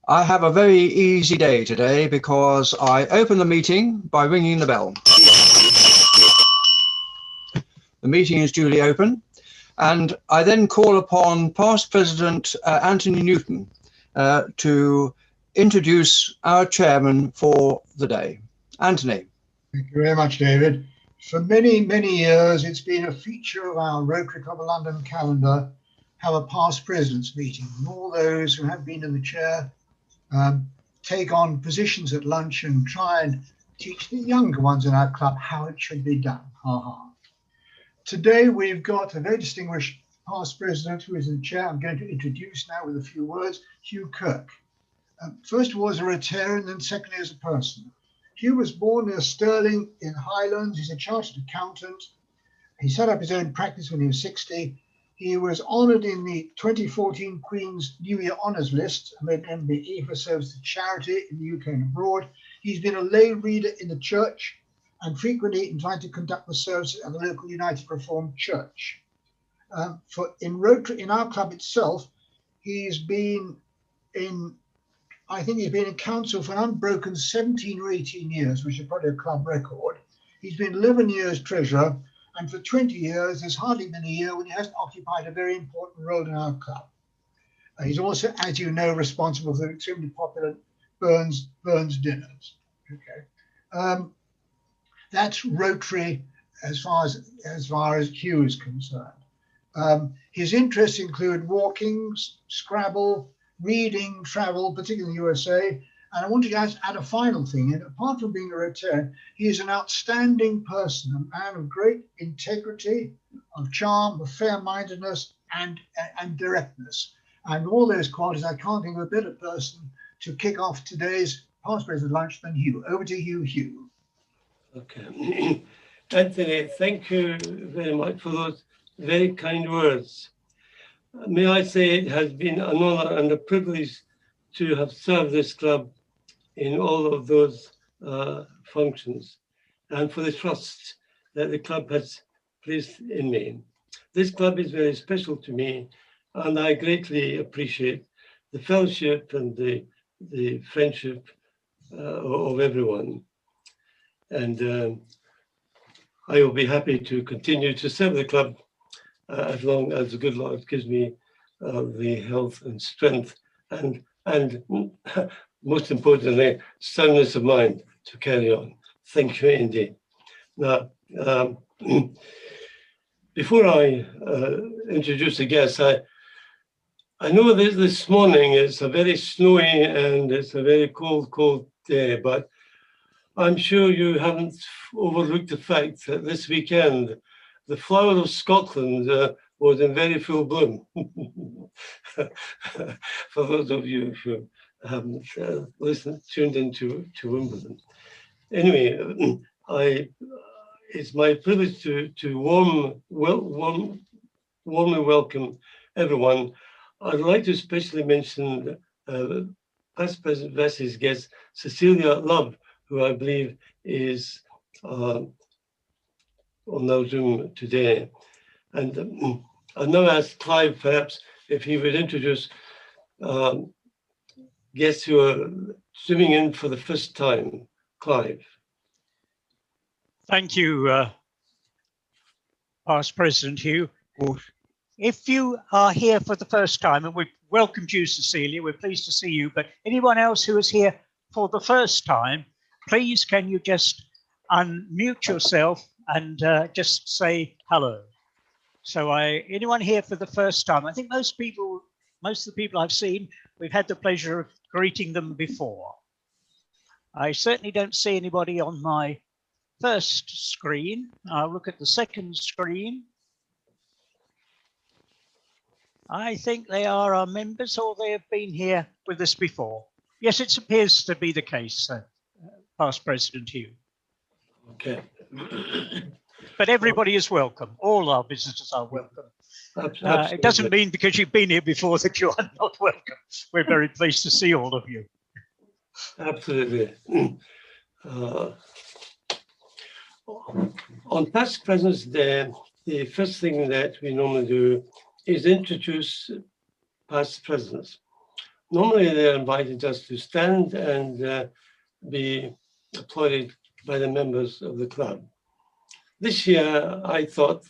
I have a very easy day today because I open the meeting by ringing the bell. The meeting is duly open, and I then call upon past President Anthony Newton to introduce our chairman for the day. Anthony. Thank you very much, David. For many, many years, it's been a feature of our Rotary Club of London calendar have a past president's meeting. And all those who have been in the chair take on positions at lunch and try and teach the younger ones in our club how it should be done. Today, we've got a very distinguished past president who is in the chair. I'm going to introduce now with a few words, Hugh Kirk. First of all, as a Rotarian, and secondly, as a person. Hugh was born near Stirling in Highlands. He's a chartered accountant. He set up his own practice when he was 60. He was honoured in the 2014 Queen's New Year Honours List and made an MBE for service to charity in the UK and abroad. He's been a lay reader in the church and frequently in trying to conduct the services at the local United Reformed Church. In Rotary, in our club itself, he's been in council for an unbroken 17 or 18 years, which is probably a club record. He's been 11 years treasurer, and for 20 years, there's hardly been a year when he hasn't occupied a very important role in our club. He's also, as you know, responsible for the extremely popular Burns dinners. Okay, that's Rotary as far as Hugh is concerned. His interests include walking, Scrabble, reading, travel, particularly in the USA. And I want to add a final thing. And apart from being a Rotarian, he is an outstanding person, a man of great integrity, of charm, of fair-mindedness, and directness. And all those qualities, I can't think of a better person to kick off today's past president lunch than Hugh. Over to you, Hugh. Okay. Anthony, thank you very much for those very kind words. May I say it has been an honour and a privilege to have served this club in all of those functions, and for the trust that the club has placed in me. This club is very special to me, and I greatly appreciate the fellowship and the friendship of everyone. And I will be happy to continue to serve the club as long as the good Lord gives me the health and strength and most importantly, soundness of mind to carry on. Thank you indeed. Now, before I introduce the guests, I know that this morning it's a very snowy and it's a very cold day, but I'm sure you haven't overlooked the fact that this weekend, the flower of Scotland was in very full bloom. For those of you who haven't tuned into Wimbledon. Anyway, it's my privilege to warmly welcome everyone. I'd like to especially mention past President Vessey's guest, Cecilia Love, who I believe is on our Zoom today. And I'll now ask Clive, perhaps, if he would introduce guests who are zooming in for the first time. Clive. Thank you, past President Hugh. If you are here for the first time, and we've welcomed you, Cecilia, we're pleased to see you, but anyone else who is here for the first time, please can you just unmute yourself and just say hello. So anyone here for the first time? I think most of the people I've seen, we've had the pleasure of greeting them before. I certainly don't see anybody on my first screen. I'll look at the second screen. I think they are our members, or they have been here with us before. Yes, it appears to be the case, past President Hugh. Okay. But everybody is welcome. All our visitors are welcome. It doesn't mean because you've been here before that you are not welcome. We're very pleased to see all of you. Absolutely. On past President's Day, the first thing that we normally do is introduce past presidents. Normally they're invited just to stand and be applauded by the members of the club. This year, I thought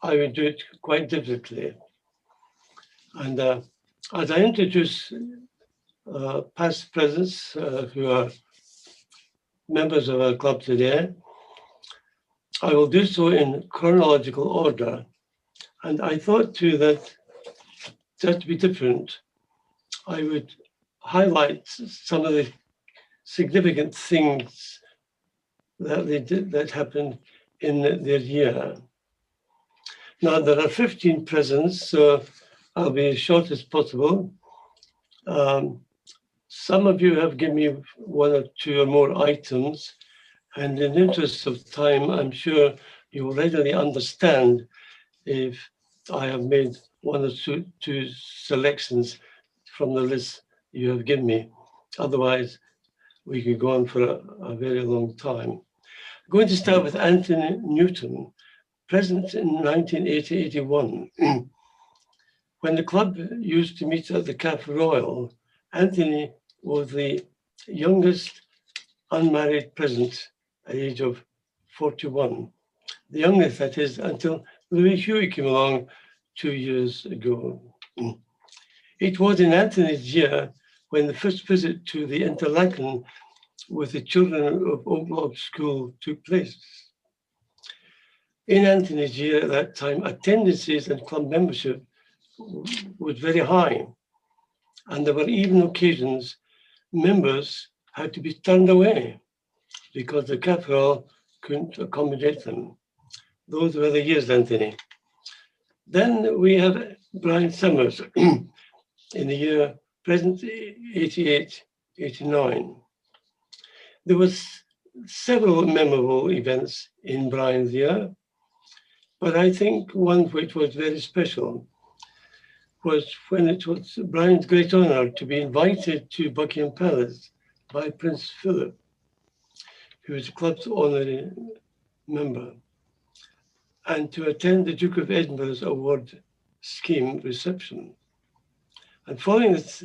I would do it quite differently. And as I introduce past presidents who are members of our club today, I will do so in chronological order. And I thought too that just to be different, I would highlight some of the significant things that they did that happened in their year. Now there are 15 presidents, so I'll be as short as possible. Some of you have given me one or two or more items, and in the interest of time, I'm sure you will readily understand if I have made one or two selections from the list you have given me. Otherwise, we could go on for a very long time. I'm going to start with Anthony Newton, present in 1980-81. When the club used to meet at the Cafe Royal, Anthony was the youngest unmarried president at the age of 41. The youngest, that is, until Louis Huey came along 2 years ago. It was in Anthony's year when the first visit to the Interlaken with the children of Oak Lodge School took place. In Anthony's year at that time, attendances and club membership was very high. And there were even occasions members had to be turned away because the capital couldn't accommodate them. Those were the years, Anthony. Then we have Brian Summers in the year present 88, 89. There was several memorable events in Brian's year, but I think one which was very special was when it was Brian's great honor to be invited to Buckingham Palace by Prince Philip, who was the club's honorary member, and to attend the Duke of Edinburgh's award scheme reception. And following this,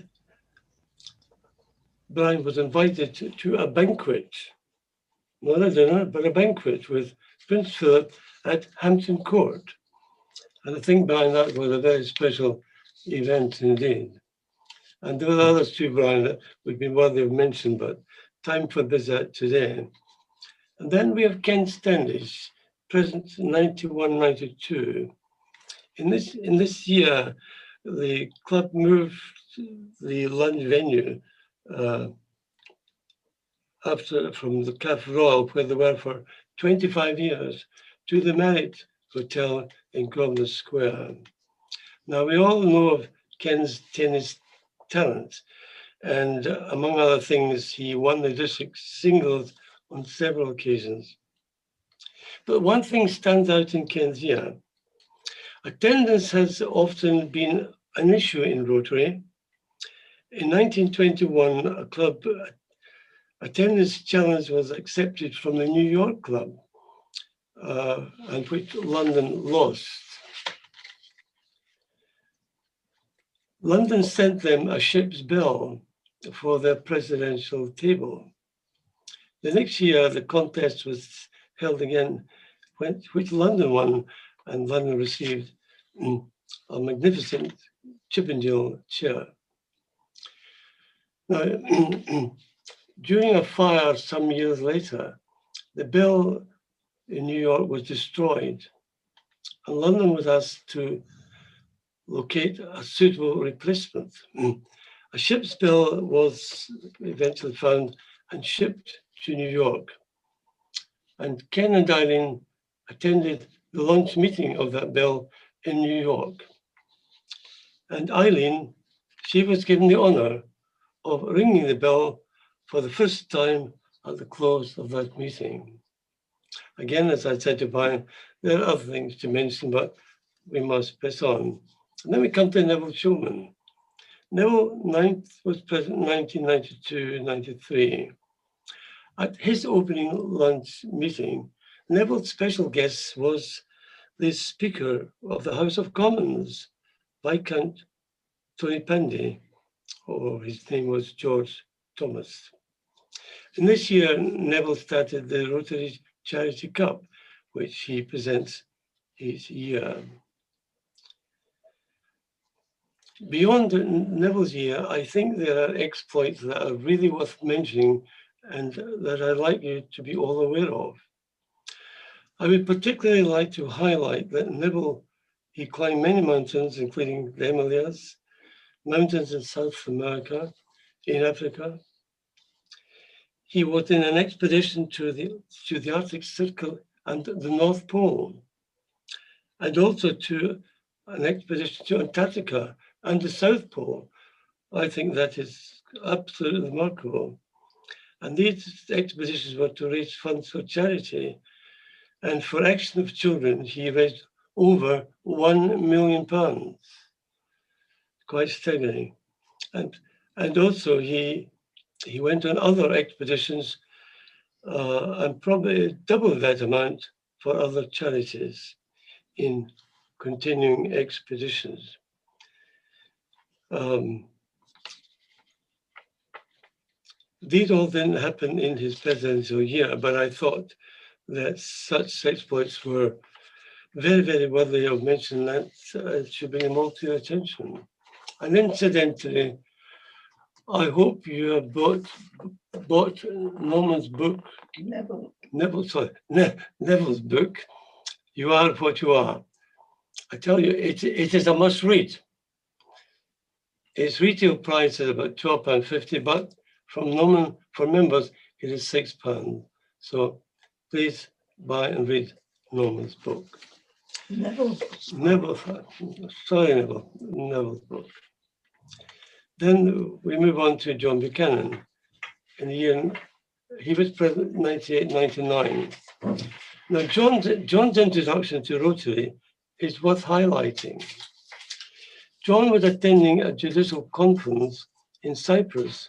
Brian was invited to a banquet, not a dinner, but a banquet with Prince Philip at Hampton Court. And I think, Brian, that was a very special event indeed. And there were others too, Brian, that would be worthy of mention, but time for this today. And then we have Ken Standish, present 91-92. In this year, the club moved the lunch venue from the Cafe Royal, where they were for 25 years, to the Marriott Hotel in Grosvenor Square. Now, we all know of Ken's tennis talent, and among other things, he won the district singles on several occasions. But one thing stands out in Ken's year. Attendance has often been an issue in Rotary. In 1921, a club attendance challenge was accepted from the New York club, and which London lost. London sent them a ship's bill for their presidential table. The next year, the contest was held again, which London won, and London received a magnificent Chippendale chair. Now, during a fire some years later, the bill in New York was destroyed, and London was asked to locate a suitable replacement. A ship's bill was eventually found and shipped to New York. And Ken and Eileen attended the launch meeting of that bill in New York. And Eileen, she was given the honor of ringing the bell for the first time at the close of that meeting. Again, as I said to Brian, there are other things to mention, but we must press on. And then we come to Neville Shulman. Neville was present in 1992-93. At his opening lunch meeting, Neville's special guest was the Speaker of the House of Commons, Viscount Tony Pandy, or his name was George Thomas. And this year, Neville started the Rotary Charity Cup, which he presents each year. Beyond Neville's year, I think there are exploits that are really worth mentioning and that I'd like you to be all aware of. I would particularly like to highlight that Neville, he climbed many mountains, including the Himalayas, mountains in South America, in Africa. He was in an expedition to the Arctic Circle and the North Pole, and also to an expedition to Antarctica and the South Pole. I think that is absolutely remarkable. And these expeditions were to raise funds for charity. And for Action of Children, he raised over £1 million. Quite staggering. And also he went on other expeditions and probably doubled that amount for other charities in continuing expeditions. These all didn't happen in his presidential year, but I thought that such exploits were very, very worthy of mention, that should bring them all to your attention. And incidentally, I hope you have bought Norman's book. Neville's book. You Are What You Are. I tell you, it is a must read. Its retail price is about £12.50, but from Norman, for members, it is £6. So please buy and read Norman's book. Neville's book. Then we move on to John Buchanan. In the year, he was president in 1998-99. Now, John's introduction to Rotary is worth highlighting. John was attending a judicial conference in Cyprus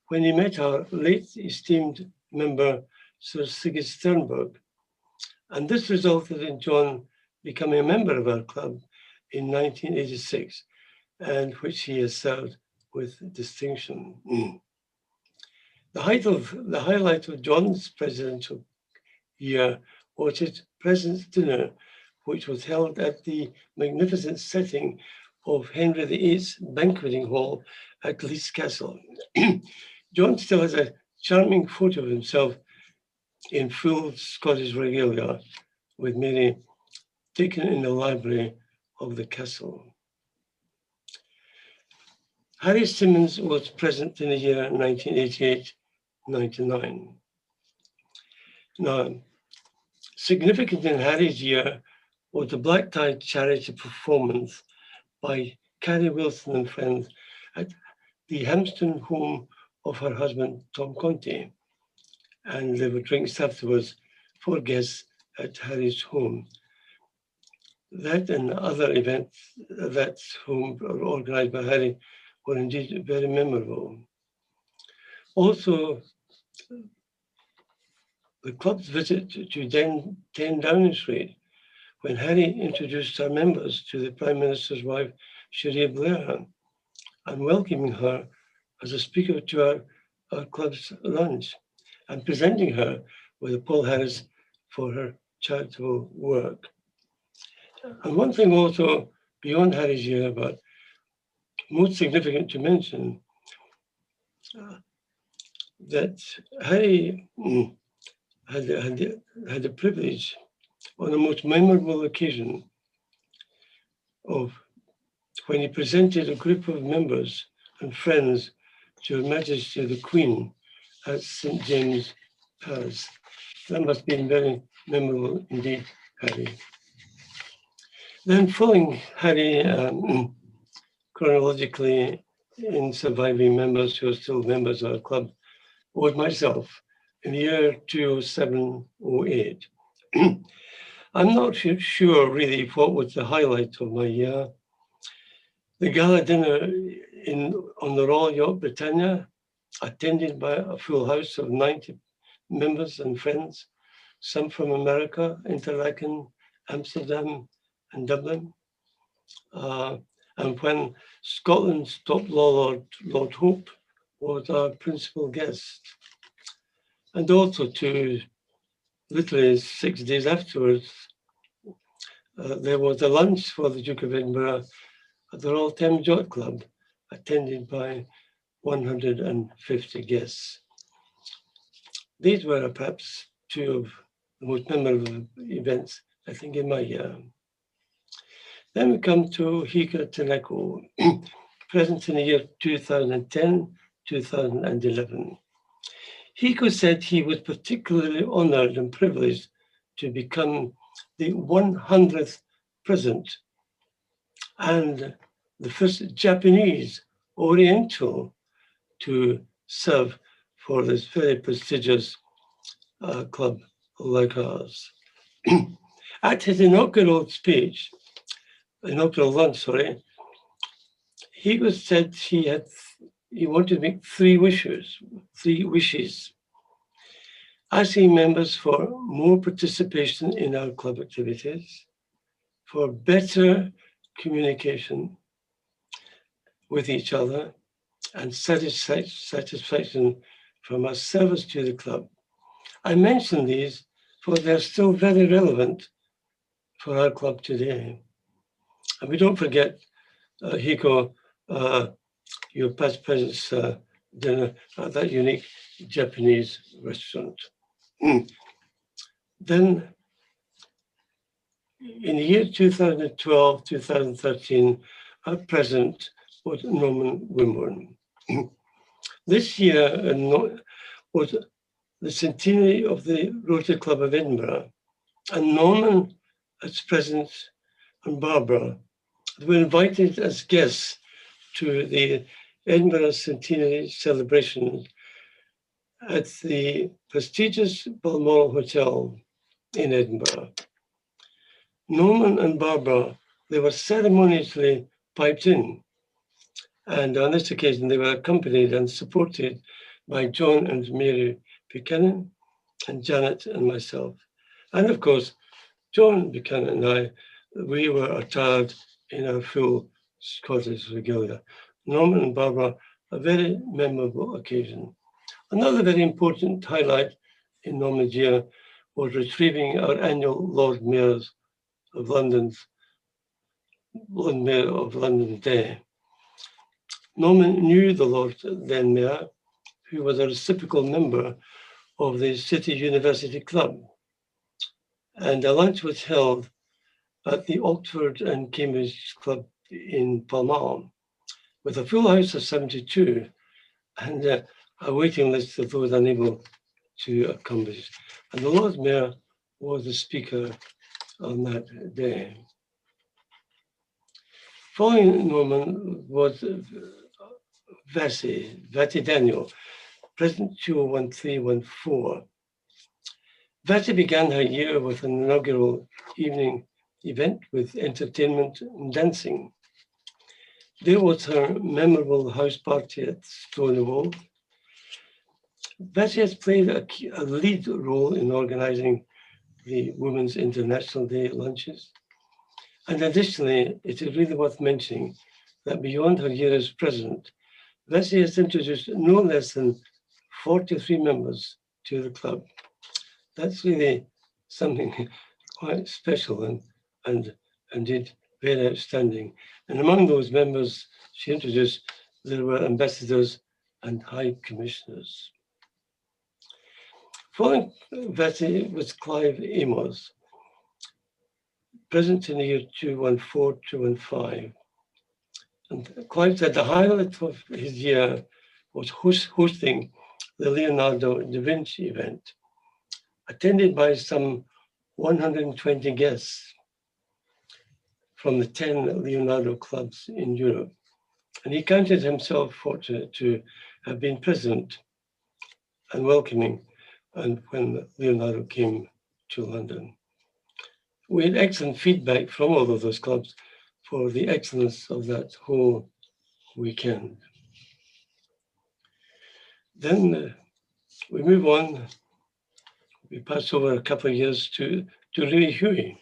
when he met our late esteemed member, Sir Sigurd Sternberg. And this resulted in John becoming a member of our club in 1986, and which he has served with distinction. The highlight of John's presidential year was his President's Dinner, which was held at the magnificent setting of Henry VIII's banqueting hall at Leeds Castle. John still has a charming photo of himself in full Scottish regalia with Mary, taken in the library of the castle. Harry Simmons was present in the year 1988-99. Now, significant in Harry's year was the black tie charity performance by Carrie Wilson and friends at the Hampstead home of her husband, Tom Conti. And there were drinks afterwards for guests at Harry's home. That and other events that were organized by Harry were indeed very memorable. Also, the club's visit to 10 Downing Street, when Harry introduced our members to the Prime Minister's wife, Cherie Blair, and welcoming her as a speaker to our club's lunch, and presenting her with a Paul Harris for her charitable work. And one thing also beyond Harry's year, but most significant to mention, that Harry had the privilege on the most memorable occasion of when he presented a group of members and friends to Her Majesty the Queen at St. James Palace. That must have been very memorable indeed, Harry. Then following Harry chronologically in surviving members who are still members of our club was myself in the year 2007-08. I'm not sure really what was the highlight of my year. The gala dinner on the Royal Yacht Britannia, attended by a full house of 90 members and friends, some from America, Interlaken, Amsterdam, and Dublin. And and when Scotland's top law Lord Hope was our principal guest. And also to literally 6 days afterwards, there was a lunch for the Duke of Edinburgh at the Royal Thames Yacht Club, attended by 150 guests. These were perhaps two of the most memorable events, I think, in my year. Then we come to Hika Taneko, present in the year 2010-2011. Hiko said he was particularly honored and privileged to become the 100th president and the first Japanese Oriental to serve for this very prestigious club like ours. At his inaugural lunch, he said he wanted to make three wishes, asking members for more participation in our club activities, for better communication with each other, and satisfaction from our service to the club. I mention these for they're still very relevant for our club today. And we don't forget, Hiko, your past president's dinner at that unique Japanese restaurant. Then, in the year 2012, 2013, our president was Norman Wimborne. This year was the centenary of the Rotary Club of Edinburgh, and Norman, as president, and Barbara were invited as guests to the Edinburgh Centenary celebration at the prestigious Balmoral Hotel in Edinburgh. Norman and Barbara, they were ceremoniously piped in, and on this occasion they were accompanied and supported by John and Mary Buchanan and Janet and myself. And of course, John Buchanan and I, we were attired in our full Scottish regalia. Norman and Barbara, a very memorable occasion. Another very important highlight in Norman's year was retrieving our annual Lord Mayor of London's Day. Norman knew the Lord then Mayor, who was a reciprocal member of the City University Club. And a lunch was held at the Oxford and Cambridge Club in Pall Mall with a full house of 72 and a waiting list of those unable to accomplish. And the Lord Mayor was the speaker on that day. Following Norman was Vati Daniel, President 21314. Vati began her year with an inaugural evening event with entertainment and dancing. There was her memorable house party at Stonewall. Vati has played a lead role in organizing the Women's International Day lunches. And additionally, it is really worth mentioning that beyond her year as president, Vati has introduced no less than 43 members to the club. That's really something quite special and indeed very outstanding. And among those members she introduced, there were ambassadors and high commissioners. Following Vati was Clive Amos, present in the year 214-215. And Clive said the highlight of his year was hosting the Leonardo da Vinci event, attended by some 120 guests from the 10 Leonardo clubs in Europe. And he counted himself fortunate to have been present and welcoming and when Leonardo came to London. We had excellent feedback from all of those clubs for the excellence of that whole weekend. Then we move on. We pass over a couple of years to Louis Huey.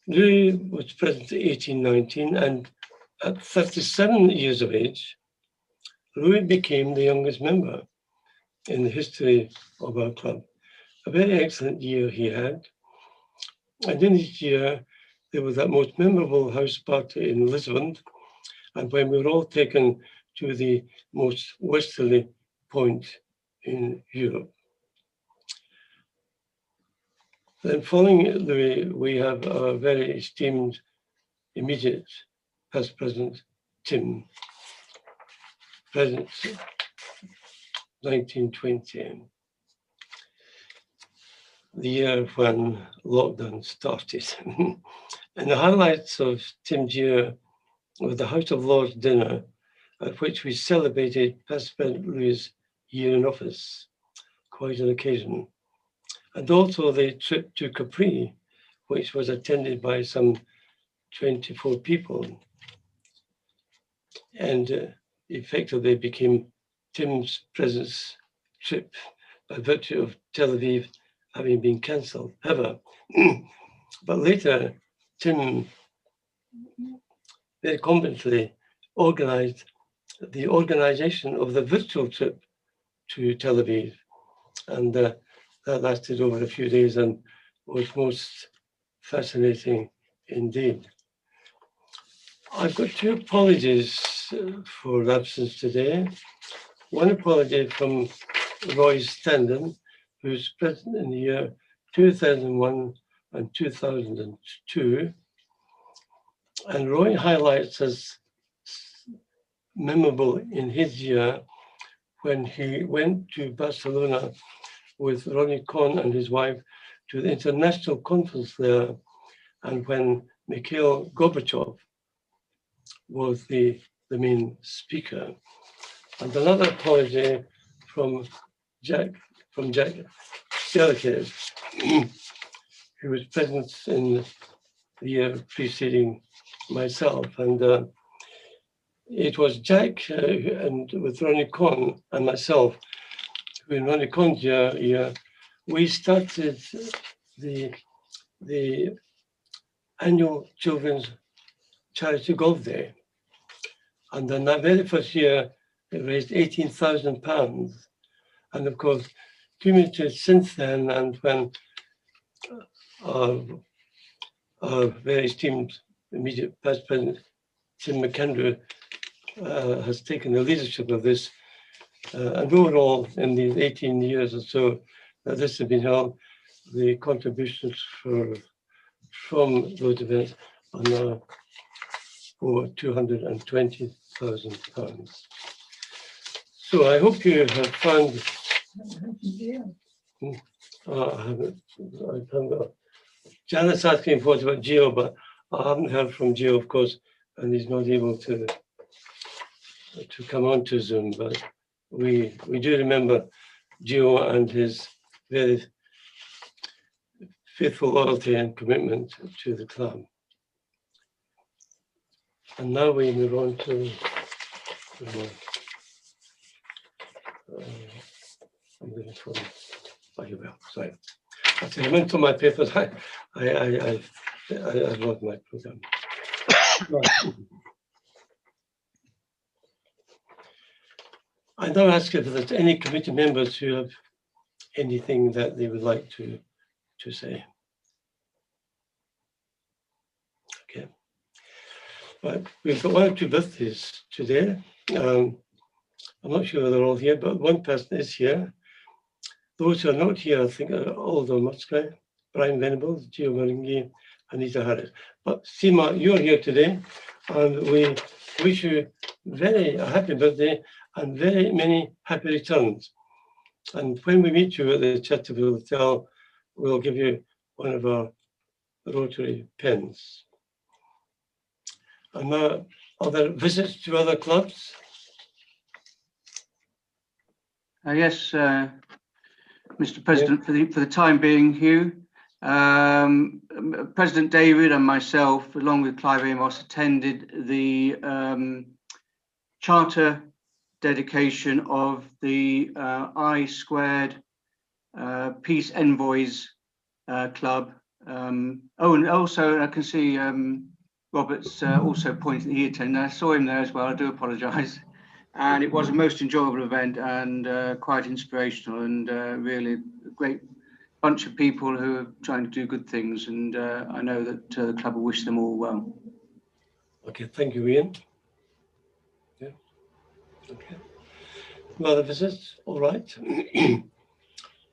Louis was president in 1819 and At 37 years of age, Louis became the youngest member in the history of our club. A very excellent year he had. And in this year, there was that most memorable house party in Lisbon, and when we were all taken to the most westerly point in Europe. Then following Louis, we have our very esteemed immediate past president, Tim, president 1920, the year when lockdown started. And the highlights of Tim's year was the House of Lords dinner, at which we celebrated past President Louis' year in office, quite an occasion. And also the trip to Capri, which was attended by some 24 people, and effectively became Tim's presence trip by virtue of Tel Aviv having been cancelled. However, but later, Tim very competently organized the organization of the virtual trip to Tel Aviv. And that lasted over a few days and was most fascinating indeed. I've got two apologies for absence today. One apology from Roy Standen, who's present in the year 2001 and 2002. And Roy highlights as memorable in his year when he went to Barcelona with Ronnie Cohn and his wife to the international conference there, and when Mikhail Gorbachev was the main speaker. And another apology from Jack Stelkes, who was present in the year preceding myself. And it was Jack and with Ronnie Cohn and myself, who in Ronnie Cohn's year, we started the annual Children's Charity Golf Day. And in that very first year, it raised £18,000. And of course, cumulative since then, and when our very esteemed immediate past president, Tim McAndrew, has taken the leadership of this. And overall, in these 18 years or so that this has been held, the contributions from those events are now over £220,000. So I hope you have found. I haven't got. Janet's asking for what about Gio, but I haven't heard from Gio, of course, and he's not able to come on to Zoom. But we do remember Gio and his very faithful loyalty and commitment to the club. And now we move on to I'm looking for sorry. I went to my papers. I wrote my program. I now ask if there's any committee members who have anything that they would like to say. Okay. Right. We've got one or two birthdays today. I'm not sure they're all here, but one person is here. Those who are not here, I think, are Aldo Musgrave, Brian Venables, Gio Maringi, Anita Harris. But Seema, you're here today, and we wish you a happy birthday and very many happy returns. And when we meet you at the Chesterfield Hotel, we'll give you one of our Rotary pens. And now, other visits to other clubs? Yes, Mr. President, for the time being, Hugh, President David and myself, along with Clive Amos, attended the charter dedication of the I² Peace Envoys Club. And also I can see Robert's also pointed that he attended. I saw him there as well. I do apologise. And it was a most enjoyable event and quite inspirational, and really a great bunch of people who are trying to do good things. And I know that the club will wish them all well. Okay, thank you, Ian. Yeah, okay. Other visits, all right.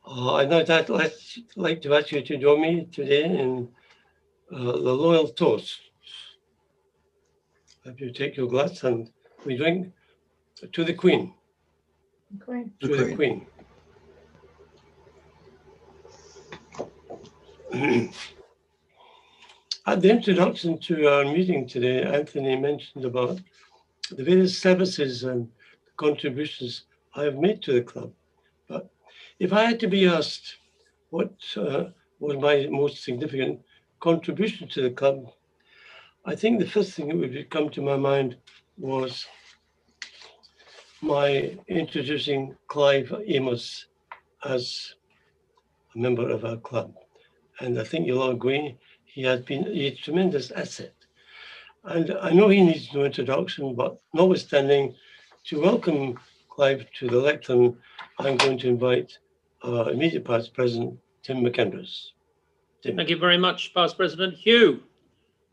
I know that I'd like to ask you to join me today in the loyal toast. If you take your glass and we drink to the Queen. Queen. To the Queen. At the introduction to our meeting today, Anthony mentioned about the various services and contributions I have made to the club. But if I had to be asked what was my most significant contribution to the club, I think the first thing that would come to my mind was my introducing Clive Amos as a member of our club. And I think you'll all agree, he has been a tremendous asset. And I know he needs no introduction, but notwithstanding, to welcome Clive to the lectern, I'm going to invite our immediate past president, Tim McKendris. Tim. Thank you very much, Past President Hugh.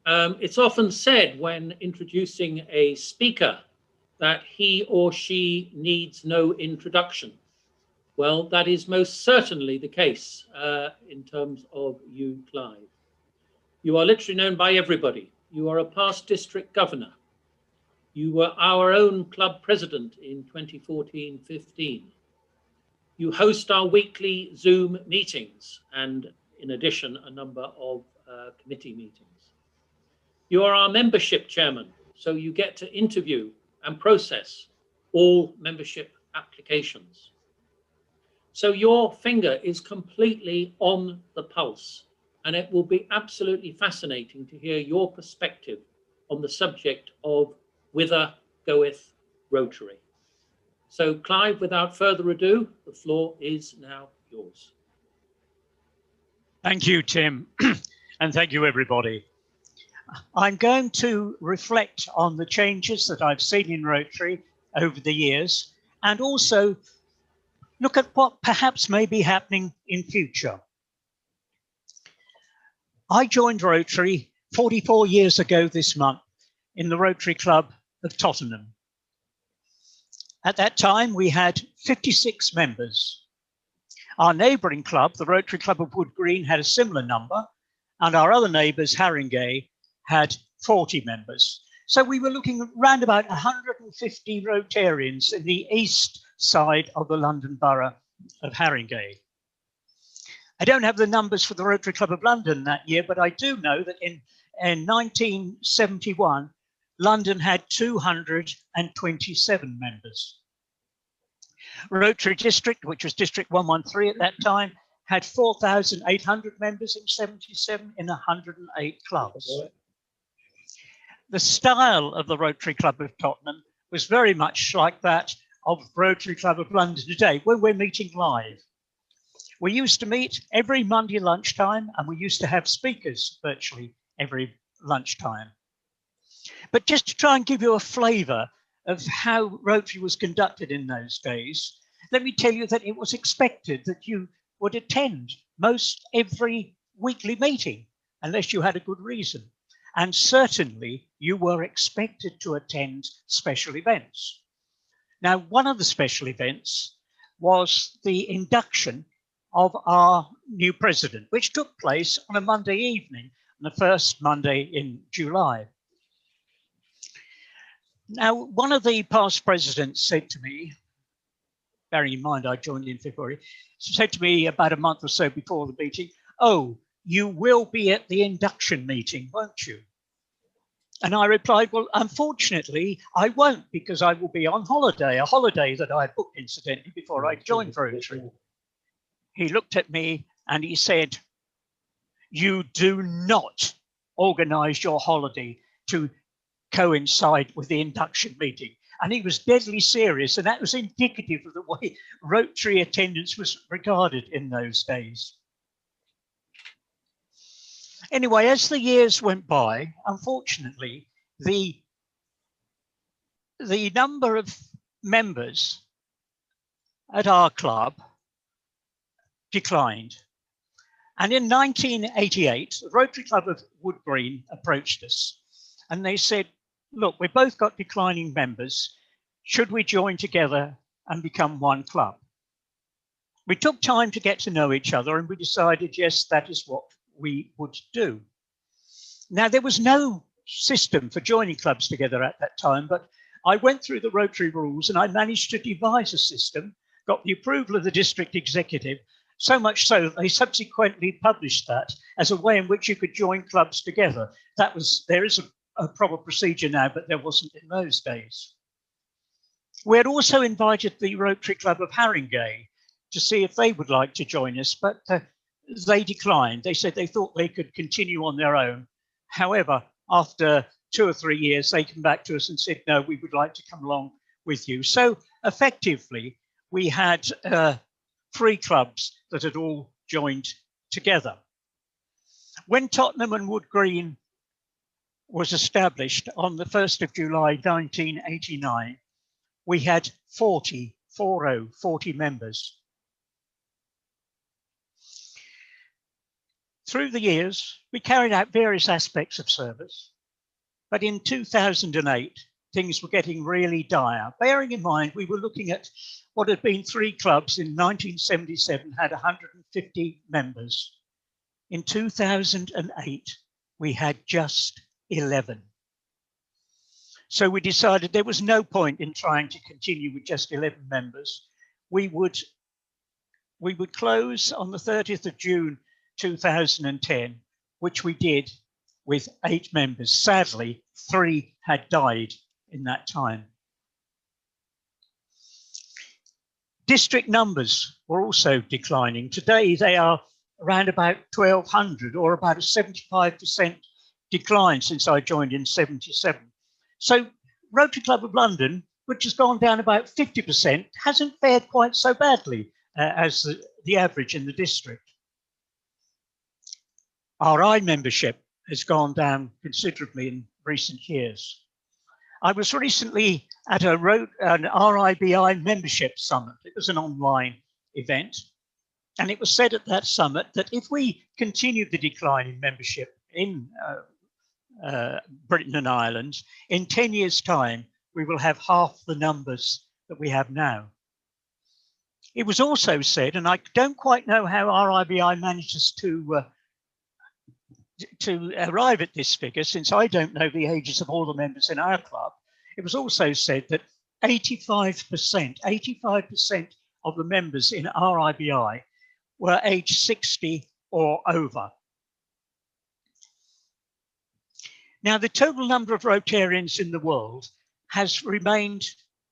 It's often said when introducing a speaker that he or she needs no introduction. Well, that is most certainly the case in terms of you, Clive. You are literally known by everybody. You are a past district governor. You were our own club president in 2014-15. You host our weekly Zoom meetings and, in addition, a number of committee meetings. You are our membership chairman, so you get to interview and process all membership applications. So your finger is completely on the pulse, and it will be absolutely fascinating to hear your perspective on the subject of whither goeth Rotary. So Clive, without further ado, the floor is now yours. Thank you, Tim, and thank you, everybody. I'm going to reflect on the changes that I've seen in Rotary over the years, and also look at what perhaps may be happening in future. I joined Rotary 44 years ago this month in the Rotary Club of Tottenham. At that time, we had 56 members. Our neighbouring club, the Rotary Club of Wood Green, had a similar number, and our other neighbours, Haringey, had 40 members. So we were looking at around about 150 Rotarians in the east side of the London Borough of Haringey. I don't have the numbers for the Rotary Club of London that year, but I do know that in 1971, London had 227 members. Rotary District, which was District 113 at that time, had 4,800 members in 77 in 108 clubs. The style of the Rotary Club of Tottenham was very much like that of Rotary Club of London today, when we're meeting live. We used to meet every Monday lunchtime, and we used to have speakers virtually every lunchtime. But just to try and give you a flavour of how Rotary was conducted in those days, let me tell you that it was expected that you would attend most every weekly meeting, unless you had a good reason. And certainly you were expected to attend special events. Now, one of the special events was the induction of our new president, which took place on a Monday evening, the first Monday in July. Now, one of the past presidents said to me, bearing in mind I joined in February, said to me about a month or so before the meeting, "Oh, you will be at the induction meeting, won't you?" And I replied, "Well, unfortunately, I won't, because I will be on holiday, a holiday that I booked, incidentally, before I joined Rotary." He looked at me and he said, "You do not organise your holiday to coincide with the induction meeting." And he was deadly serious, and that was indicative of the way Rotary attendance was regarded in those days. Anyway, as the years went by, unfortunately, the number of members at our club declined. And in 1988, the Rotary Club of Wood Green approached us and they said, look, we've both got declining members. Should we join together and become one club? We took time to get to know each other and we decided, yes, that is what we would do. Now, there was no system for joining clubs together at that time, but I went through the Rotary rules and I managed to devise a system, got the approval of the district executive, so much so that they subsequently published that as a way in which you could join clubs together. There is a proper procedure now, but there wasn't in those days. We had also invited the Rotary Club of Haringey to see if they would like to join us, but they declined. They said they thought they could continue on their own. However, after 2 or 3 years, they came back to us and said, no, we would like to come along with you. So effectively, we had 3 clubs that had all joined together. When Tottenham and Wood Green was established on the 1st of July 1989, we had 40 members. Through the years, we carried out various aspects of service, but in 2008, things were getting really dire. Bearing in mind, we were looking at what had been 3 clubs in 1977, had 150 members. In 2008, we had just 11. So we decided there was no point in trying to continue with just 11 members. We would close on the 30th of June 2010, which we did with 8 members. Sadly, 3 had died in that time. District numbers were also declining. Today, they are around about 1,200, or about a 75% decline since I joined in 77. So Rotary Club of London, which has gone down about 50%, hasn't fared quite so badly as the average in the district. RI membership has gone down considerably in recent years. I was recently at an RIBI membership summit. It was an online event. And it was said at that summit that if we continue the decline in membership in Britain and Ireland, in 10 years' time, we will have half the numbers that we have now. It was also said, and I don't quite know how RIBI manages to arrive at this figure, since I don't know the ages of all the members in our club. It was also said that 85% of the members in RIBI were aged 60 or over. Now, the total number of Rotarians in the world has remained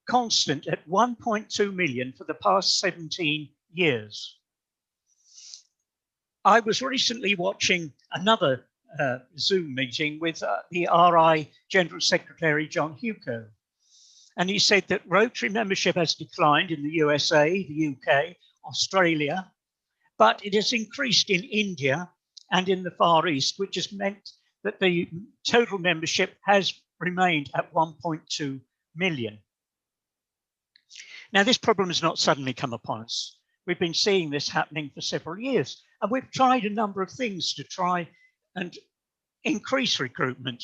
constant at 1.2 million for the past 17 years. I was recently watching another Zoom meeting with the RI General Secretary, John Hugo, and he said that Rotary membership has declined in the USA, the UK, Australia, but it has increased in India and in the Far East, which has meant that the total membership has remained at 1.2 million. Now, this problem has not suddenly come upon us. We've been seeing this happening for several years, and we've tried a number of things to try and increase recruitment.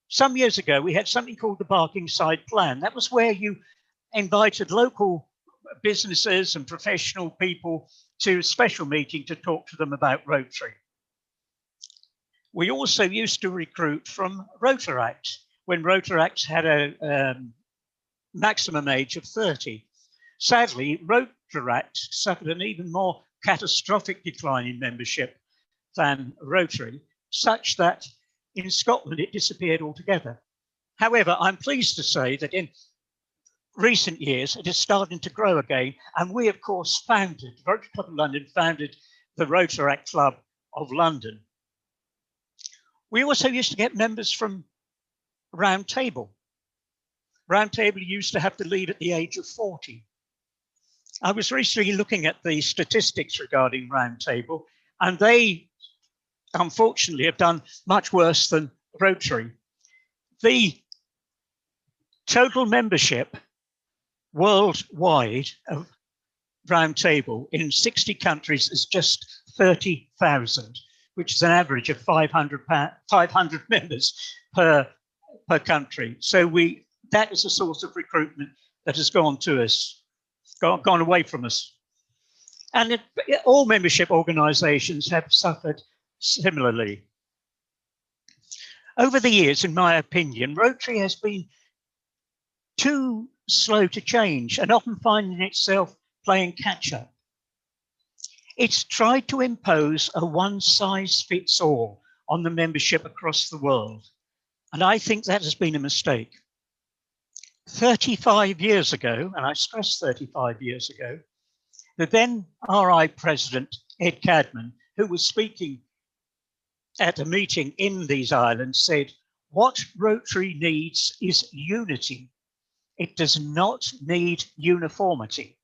Some years ago, we had something called the Barkingside Plan. That was where you invited local businesses and professional people to a special meeting to talk to them about Rotary. We also used to recruit from Rotaract when Rotaract had a maximum age of 30. Sadly, Rotaract suffered an even more catastrophic decline in membership than Rotary, such that in Scotland it disappeared altogether. However, I'm pleased to say that in recent years it is starting to grow again, and we, of course, Rotary Club of London founded the Rotaract Club of London. We also used to get members from Round Table. Round Table used to have to leave at the age of 40. I was recently looking at the statistics regarding Round Table, and they unfortunately have done much worse than Rotary. The total membership worldwide of Round Table in 60 countries is just 30,000, which is an average of 500 members per country. So that is a source of recruitment that has gone to us, gone away from us. And all membership organisations have suffered similarly. Over the years, in my opinion, Rotary has been too slow to change and often finding itself playing catch up. It's tried to impose a one-size-fits-all on the membership across the world. And I think that has been a mistake. 35 years ago, and I stress 35 years ago, the then RI president, Ed Cadman, who was speaking at a meeting in these islands, said, "What Rotary needs is unity. It does not need uniformity."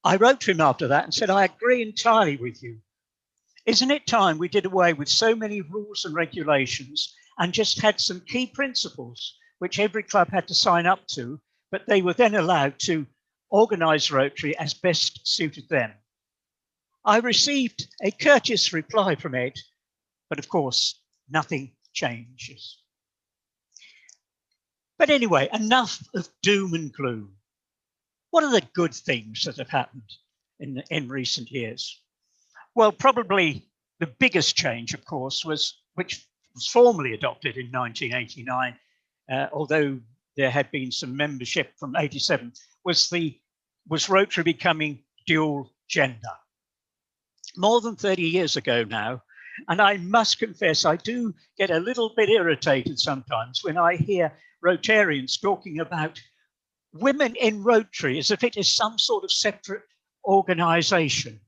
I wrote to him after that and said, "I agree entirely with you. Isn't it time we did away with so many rules and regulations and just had some key principles which every club had to sign up to, but they were then allowed to organise Rotary as best suited them?" I received a courteous reply from Ed, but of course, nothing changes. But anyway, enough of doom and gloom. What are the good things that have happened in recent years? Well, probably the biggest change, of course, which was formally adopted in 1989, although there had been some membership from 87, was Rotary becoming dual gender. More than 30 years ago now, and I must confess, I do get a little bit irritated sometimes when I hear Rotarians talking about women in Rotary as if it is some sort of separate organisation.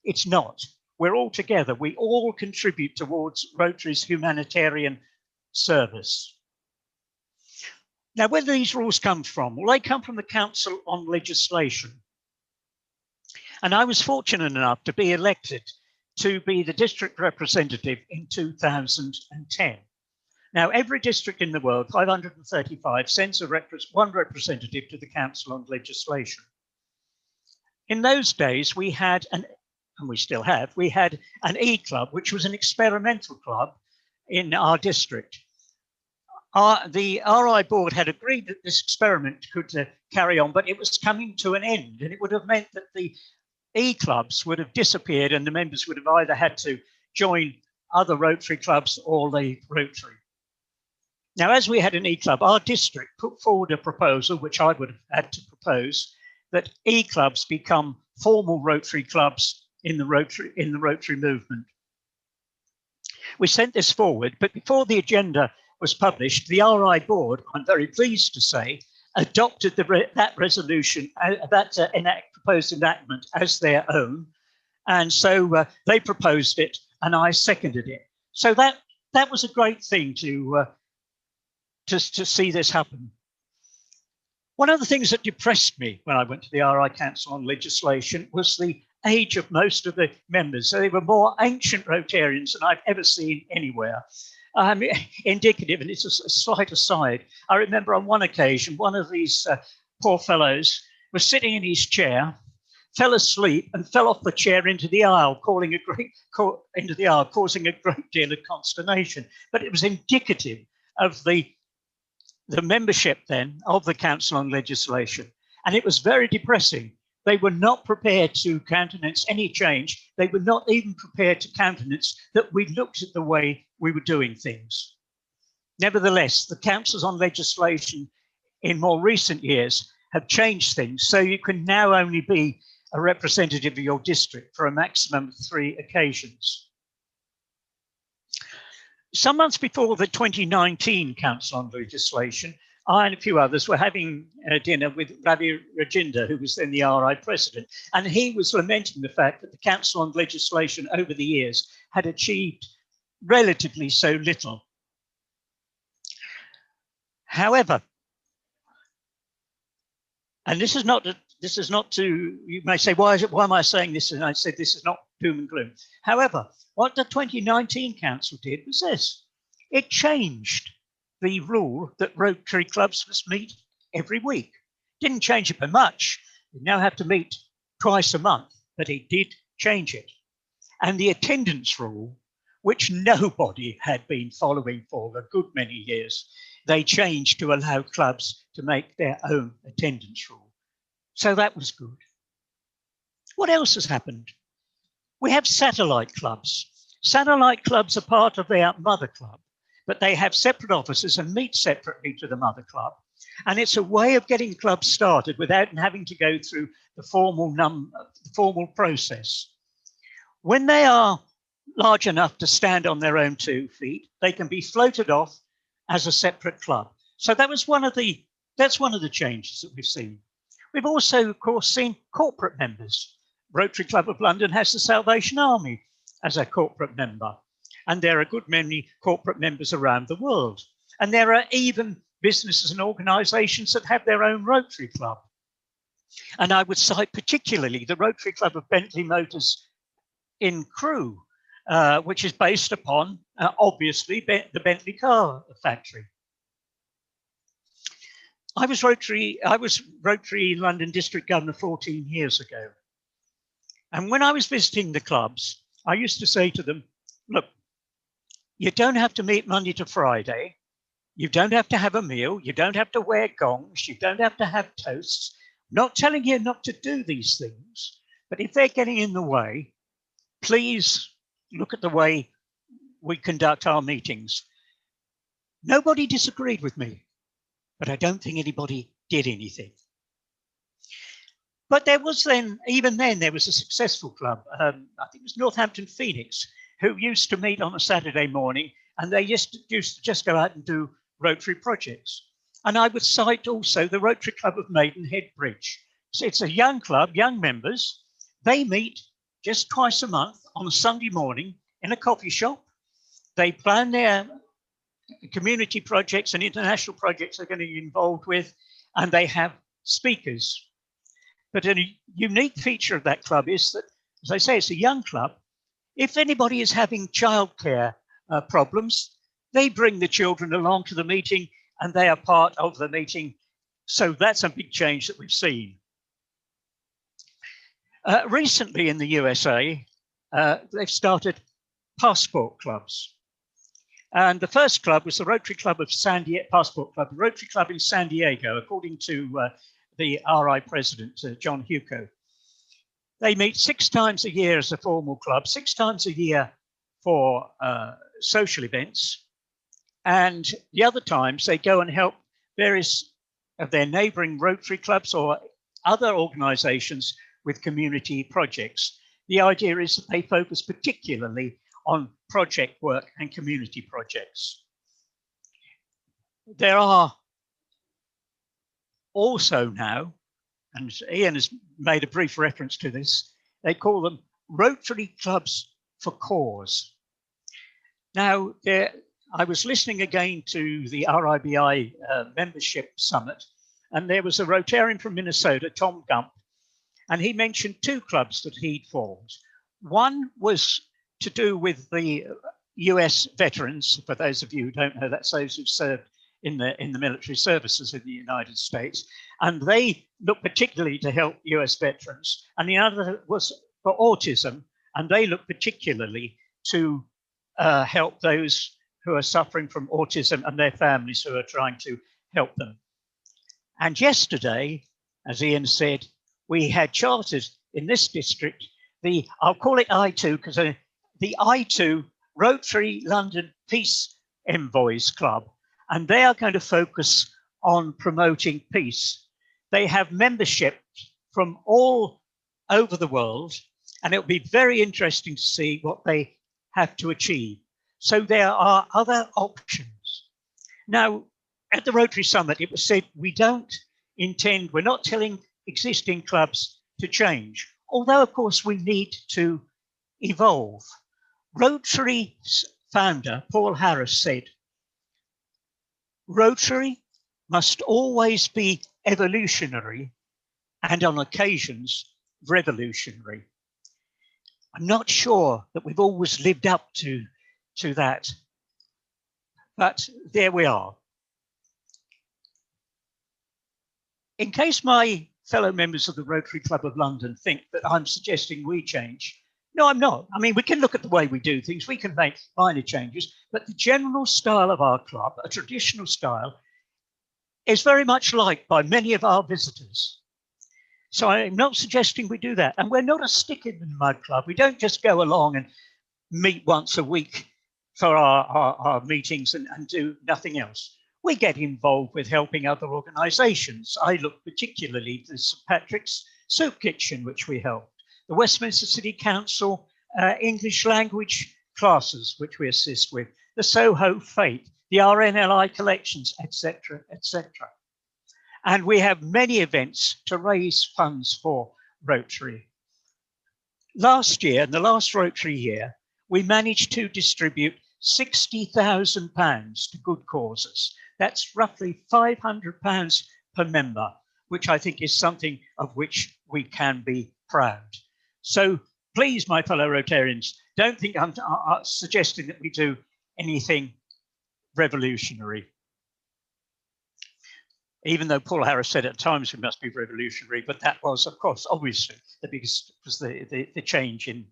It's not. We're all together. We all contribute towards Rotary's humanitarian service. Now, where do these rules come from? Well, they come from the Council on Legislation. And I was fortunate enough to be elected to be the district representative in 2010. Now, every district in the world, 535, sends one representative to the Council on Legislation. In those days, we had and we still have, we had an E-Club, which was an experimental club in our district. The RI board had agreed that this experiment could carry on, but it was coming to an end, and it would have meant that the E-clubs would have disappeared and the members would have either had to join other Rotary clubs or leave Rotary. Now, as we had an E-club, our district put forward a proposal, which I would have had to propose, that E-clubs become formal Rotary clubs in the Rotary movement. We sent this forward, but before the agenda was published, the RI board, I'm very pleased to say, adopted that resolution, proposed enactment as their own. And so they proposed it and I seconded it. So that was a great thing to see this happen. One of the things that depressed me when I went to the RI Council on Legislation was the age of most of the members. So they were more ancient Rotarians than I've ever seen anywhere. Indicative, and it's a slight aside, I remember on one occasion, one of these poor fellows was sitting in his chair, fell asleep and fell off the chair into the aisle, causing a great deal of consternation. But it was indicative of the membership then of the Council on Legislation. And it was very depressing. They were not prepared to countenance any change. They were not even prepared to countenance that we looked at the way we were doing things. Nevertheless, the councils on legislation in more recent years have changed things. So you can now only be a representative of your district for a maximum of 3 occasions. Some months before the 2019 Council on Legislation, I and a few others were having dinner with Ravi Rajinder, who was then the RI president, and he was lamenting the fact that the Council on Legislation over the years had achieved relatively so little. However, and this is not to, you may say, why am I saying this? And I said, this is not doom and gloom. However, what the 2019 council did was this. It changed the rule that Rotary clubs must meet every week. Didn't change it by much. We now have to meet twice a month, but it did change it. And the attendance rule, which nobody had been following for a good many years, they changed to allow clubs to make their own attendance rule. So that was good. What else has happened? We have satellite clubs. Satellite clubs are part of their mother club, but they have separate offices and meet separately to the mother club. And it's a way of getting clubs started without having to go through the formal process. When they are large enough to stand on their own 2 feet, they can be floated off as a separate club. So that's one of the changes that we've seen. We've also, of course, seen corporate members. Rotary Club of London has the Salvation Army as a corporate member. And there are a good many corporate members around the world. And there are even businesses and organisations that have their own Rotary Club. And I would cite particularly the Rotary Club of Bentley Motors in Crewe, which is based upon, obviously, the Bentley car factory. I was Rotary London District Governor 14 years ago. And when I was visiting the clubs, I used to say to them, look, you don't have to meet Monday to Friday. You don't have to have a meal. You don't have to wear gongs. You don't have to have toasts. I'm not telling you not to do these things, but if they're getting in the way, please look at the way we conduct our meetings. Nobody disagreed with me, but I don't think anybody did anything. But there was even then, there was a successful club. I think it was Northampton Phoenix, who used to meet on a Saturday morning, and they used to just go out and do Rotary projects. And I would cite also the Rotary Club of Maidenhead Bridge. So it's a young club, young members. They meet just twice a month on a Sunday morning in a coffee shop. They plan their community projects and international projects they're going to be involved with, and they have speakers. But a unique feature of that club is that, as I say, it's a young club. If anybody is having childcare problems, they bring the children along to the meeting and they are part of the meeting. So that's a big change that we've seen. Recently in the USA, they've started passport clubs. And the first club was the Rotary Club of San Diego, Passport Club, the Rotary Club in San Diego, according to the RI president, John Huco. They meet 6 times a year as a formal club, 6 times a year for social events. And the other times they go and help various of their neighboring Rotary clubs or other organizations with community projects. The idea is that they focus particularly on project work and community projects. There are also now, and Ian has made a brief reference to this, they call them Rotary Clubs for Cause. Now, I was listening again to the RIBI membership summit, and there was a Rotarian from Minnesota, Tom Gump, and he mentioned 2 clubs that he'd formed. One was to do with the US veterans. For those of you who don't know, that's those who've served in the military services in the United States. And they look particularly to help US veterans. And the other was for autism, and they look particularly to help those who are suffering from autism and their families who are trying to help them. And yesterday, as Ian said, we had chartered in this district I'll call it I2 because the I2 Rotary London Peace Envoys Club, and they are going to focus on promoting peace. They have membership from all over the world, and it'll be very interesting to see what they have to achieve. So there are other options. Now, at the Rotary Summit, it was said we're not telling existing clubs to change, although of course we need to evolve. Rotary's founder, Paul Harris, said, Rotary must always be evolutionary and on occasions revolutionary. I'm not sure that we've always lived up to that, but there we are. In case my fellow members of the Rotary Club of London think that I'm suggesting we change, no, I'm not. I mean, we can look at the way we do things, we can make minor changes, but the general style of our club, a traditional style, is very much liked by many of our visitors. So I'm not suggesting we do that. And we're not a stick in the mud club. We don't just go along and meet once a week for our meetings and do nothing else. We get involved with helping other organisations. I look particularly at the St Patrick's Soup Kitchen, which we helped, the Westminster City Council English language classes, which we assist with, the Soho Fete, the RNLI collections, etc., etc. And we have many events to raise funds for Rotary. Last year, in the last Rotary year, we managed to distribute £60,000 to good causes. That's roughly £500 per member, which I think is something of which we can be proud. So please, my fellow Rotarians, don't think I'm suggesting that we do anything revolutionary. Even though Paul Harris said at times we must be revolutionary, but that was, of course, obviously the biggest was the change in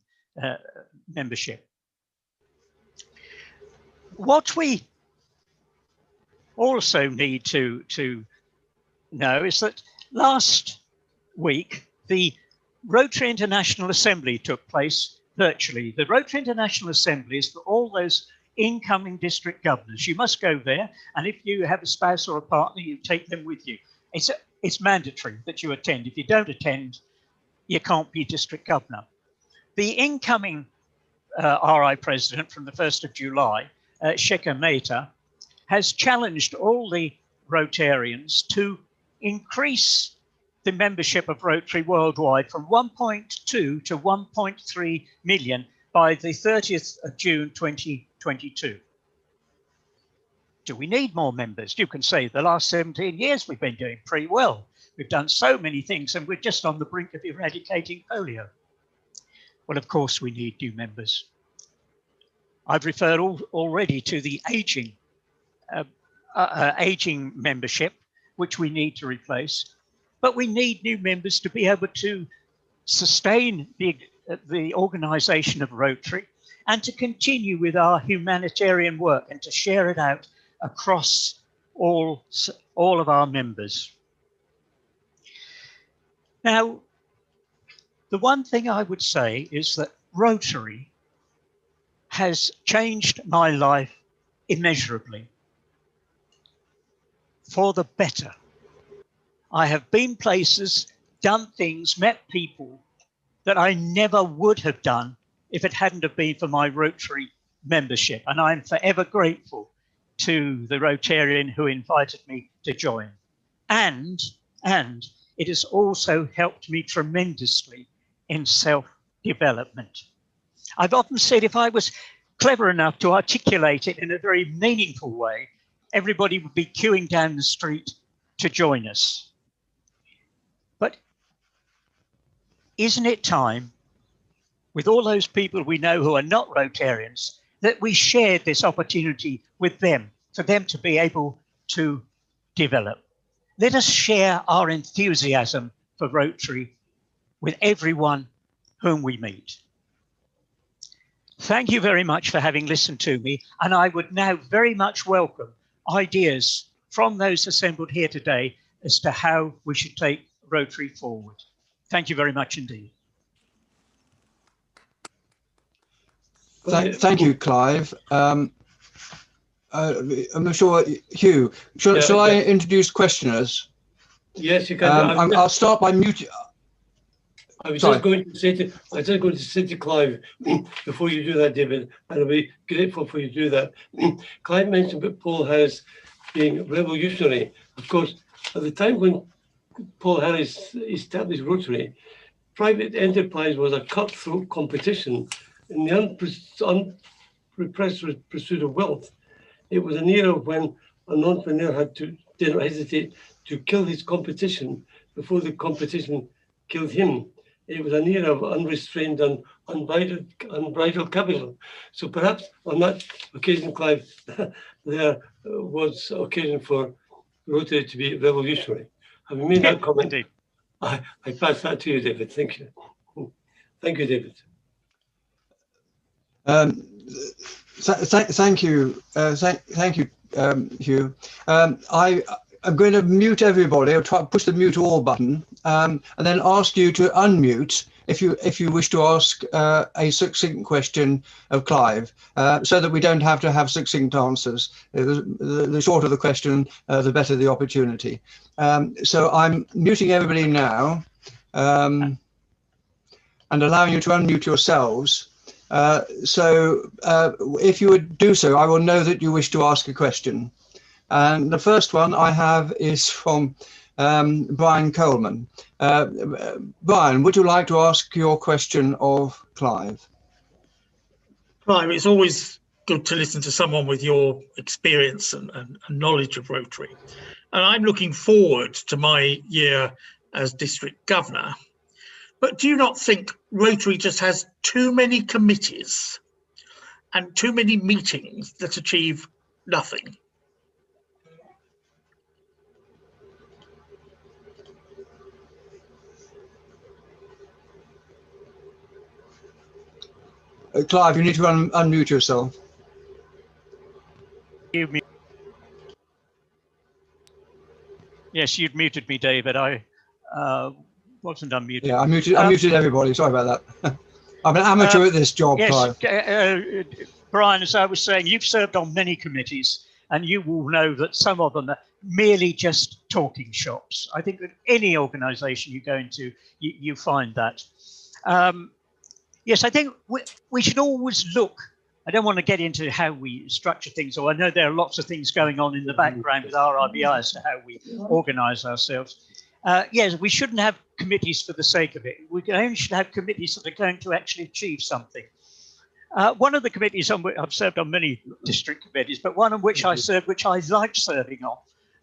membership. What we also need to know is that last week the Rotary International Assembly took place virtually. The Rotary International Assembly is for all those incoming district governors. You must go there, and if you have a spouse or a partner, you take them with you. It's mandatory that you attend. If you don't attend, you can't be district governor. The incoming RI president from the 1st of July, Shekhar Mehta, has challenged all the Rotarians to increase the membership of Rotary worldwide from 1.2 to 1.3 million by the 30th of June 2022. Do we need more members? You can say the last 17 years we've been doing pretty well. We've done so many things and we're just on the brink of eradicating polio. Well, of course we need new members. I've referred already to the aging membership, which we need to replace, but we need new members to be able to sustain the organisation of Rotary and to continue with our humanitarian work and to share it out across all of our members. Now, the one thing I would say is that Rotary has changed my life immeasurably for the better. I have been places, done things, met people that I never would have done if it hadn't have been for my Rotary membership. And I'm forever grateful to the Rotarian who invited me to join. And it has also helped me tremendously in self-development. I've often said if I was clever enough to articulate it in a very meaningful way, everybody would be queuing down the street to join us. But isn't it time, with all those people we know who are not Rotarians, that we shared this opportunity with them, for them to be able to develop? Let us share our enthusiasm for Rotary with everyone whom we meet. Thank you very much for having listened to me, and I would now very much welcome ideas from those assembled here today as to how we should take Rotary forward. Thank you very much indeed. Thank you, Clive. I'm not sure, Hugh, shall I introduce questioners? Yes, you can. I'll start by muting. I was just going to say to Clive, before you do that, David, and I'll be grateful for you to do that. Clive mentioned about Paul Harris being revolutionary. Of course, at the time when Paul Harris established Rotary, private enterprise was a cutthroat competition in the unrepressed pursuit of wealth. It was an era when an entrepreneur didn't hesitate to kill his competition before the competition killed him. it was an era of unrestrained and unbridled capitalism. So perhaps on that occasion, Clive, there was occasion for Rotary to be revolutionary. Having made that comment, Indeed. I pass that to you, David. Thank you. Thank you, David. Thank you. Thank you, Hugh. I'm going to mute everybody. I'll try to push the mute all button, and then ask you to unmute if you wish to ask a succinct question of Clive, so that we don't have to have succinct answers. The shorter the question, the better the opportunity. So I'm muting everybody now, and allowing you to unmute yourselves. So if you would do so, I will know that you wish to ask a question. And the first one I have is from Brian Coleman. Brian, would you like to ask your question of Clive? Clive, it's always good to listen to someone with your experience and knowledge of Rotary. And I'm looking forward to my year as district governor. But do you not think Rotary just has too many committees and too many meetings that achieve nothing? Clive, you need to unmute yourself. Yes, you'd muted me, David. I wasn't unmuted. Yeah, I muted everybody. Sorry about that. I'm an amateur at this job, yes, Clive. Brian, as I was saying, you've served on many committees, and you will know that some of them are merely just talking shops. I think that any organisation you go into, you find that. Yes, I think we should always look. I don't want to get into how we structure things, or I know there are lots of things going on in the background with RIBI as to how we organise ourselves. Yes, we shouldn't have committees for the sake of it. We only should have committees that are going to actually achieve something. One of the committees on which I've served on many district committees, but one on which I served, which I liked serving on,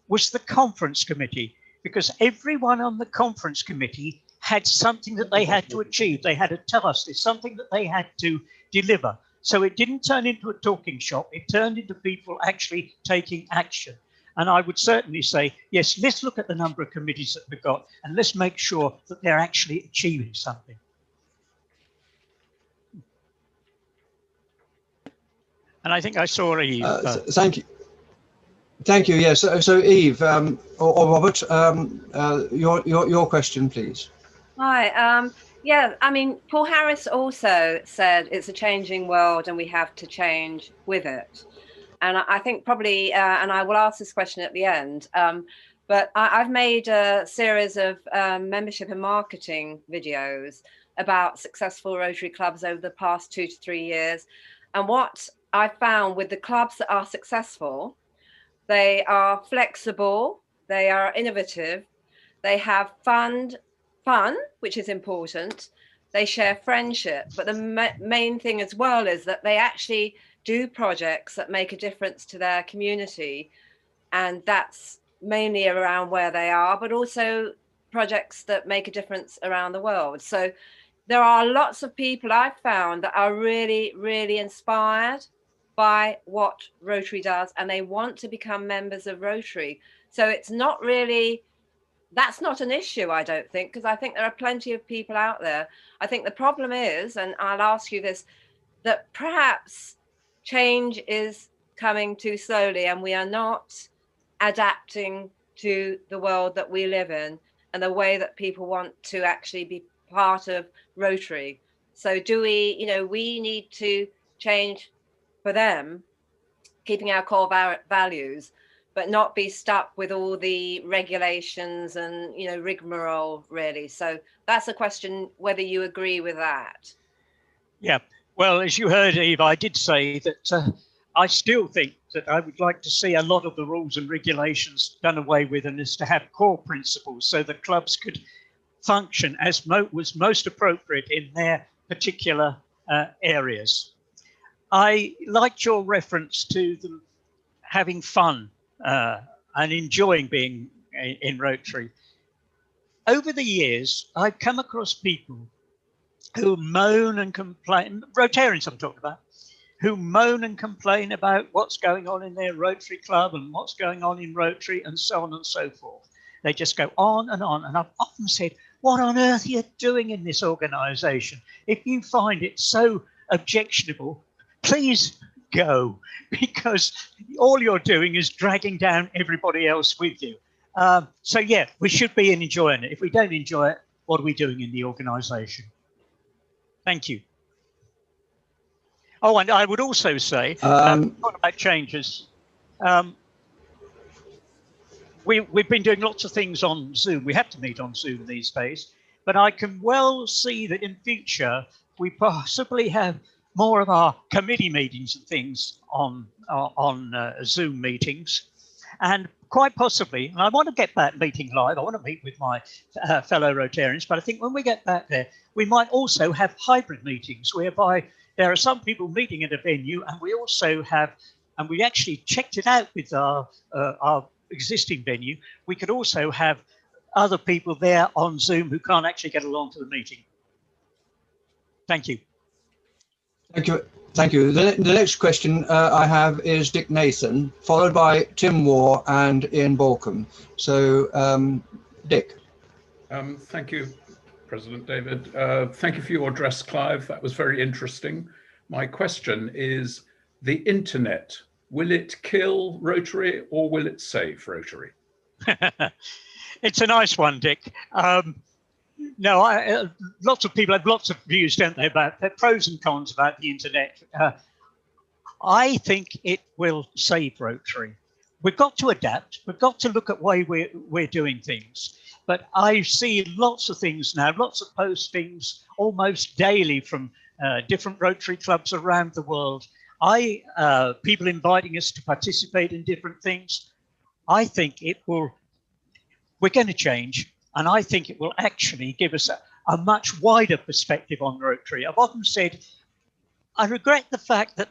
was the conference committee, because everyone on the conference committee had something that they had to achieve. They had a task, it's something that they had to deliver. So it didn't turn into a talking shop, it turned into people actually taking action. And I would certainly say, yes, let's look at the number of committees that we've got and let's make sure that they're actually achieving something. And I think I saw Eve. Thank you. Thank you. Yes. So Eve or Robert, your question, please. Hi. Yeah, I mean, Paul Harris also said it's a changing world and we have to change with it. And I think probably, and I will ask this question at the end, but I've made a series of membership and marketing videos about successful Rotary clubs over the past 2 to 3 years. And what I found with the clubs that are successful, they are flexible, they are innovative, they have fun, which is important. They share friendship, but the main thing as well is that they actually do projects that make a difference to their community. And that's mainly around where they are, but also projects that make a difference around the world. So there are lots of people I've found that are really, really inspired by what Rotary does, and they want to become members of Rotary. So it's not really, that's not an issue, I don't think, because I think there are plenty of people out there. I think the problem is, and I'll ask you this, that perhaps change is coming too slowly and we are not adapting to the world that we live in and the way that people want to actually be part of Rotary. So do we, we need to change for them, keeping our core values, but not be stuck with all the regulations and, rigmarole, really. So that's a question, whether you agree with that. Yeah, well, as you heard, Eve, I did say that I still think that I would like to see a lot of the rules and regulations done away with, and is to have core principles so that clubs could function as was most appropriate in their particular areas. I liked your reference to them having fun and enjoying being in Rotary. Over the years, I've come across people who moan and complain, Rotarians I'm talking about, who moan and complain about what's going on in their Rotary Club and what's going on in Rotary and so on and so forth. They just go on. And I've often said, what on earth are you doing in this organisation? If you find it so objectionable, please go, because all you're doing is dragging down everybody else with you. So yeah, we should be enjoying it. If we don't enjoy it, what are we doing in the organisation? Thank you. Oh, and I would also say, about changes, we've been doing lots of things on Zoom. We have to meet on Zoom these days, but I can well see that in future we possibly have more of our committee meetings and things on Zoom meetings, and quite possibly, and I want to get back meeting live, I want to meet with my fellow Rotarians, but I think when we get back there, we might also have hybrid meetings whereby there are some people meeting at a venue, and we also have, and we actually checked it out with our existing venue, we could also have other people there on Zoom who can't actually get along to the meeting. Thank you. Thank you. Thank you. The next question I have is Dick Nathan, followed by Tim Moore and Ian Balcombe. So, Dick. Thank you, President David. Thank you for your address, Clive. That was very interesting. My question is, the internet, will it kill Rotary or will it save Rotary? It's a nice one, Dick. No, lots of people have lots of views, don't they, about the pros and cons about the internet. I think it will save Rotary. We've got to adapt. We've got to look at way we're doing things. But I see lots of things now, lots of postings almost daily from different Rotary clubs around the world. People inviting us to participate in different things. I think we're going to change. And I think it will actually give us a much wider perspective on Rotary. I've often said, I regret the fact that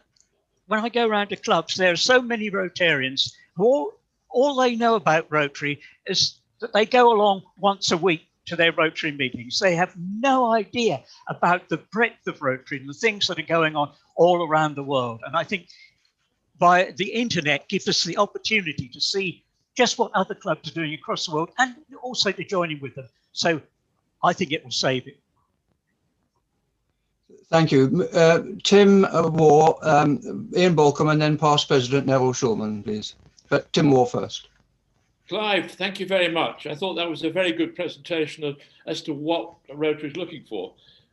when I go around to clubs, there are so many Rotarians who all they know about Rotary is that they go along once a week to their Rotary meetings. They have no idea about the breadth of Rotary and the things that are going on all around the world. And I think by the internet gives us the opportunity to see just what other clubs are doing across the world and also to join in with them. So I think it will save it. Thank you. Tim Moore, Ian Balcombe, and then past President Neville Shulman, please. But Tim Moore first. Clive, thank you very much. I thought that was a very good presentation as to what Rotary is looking for.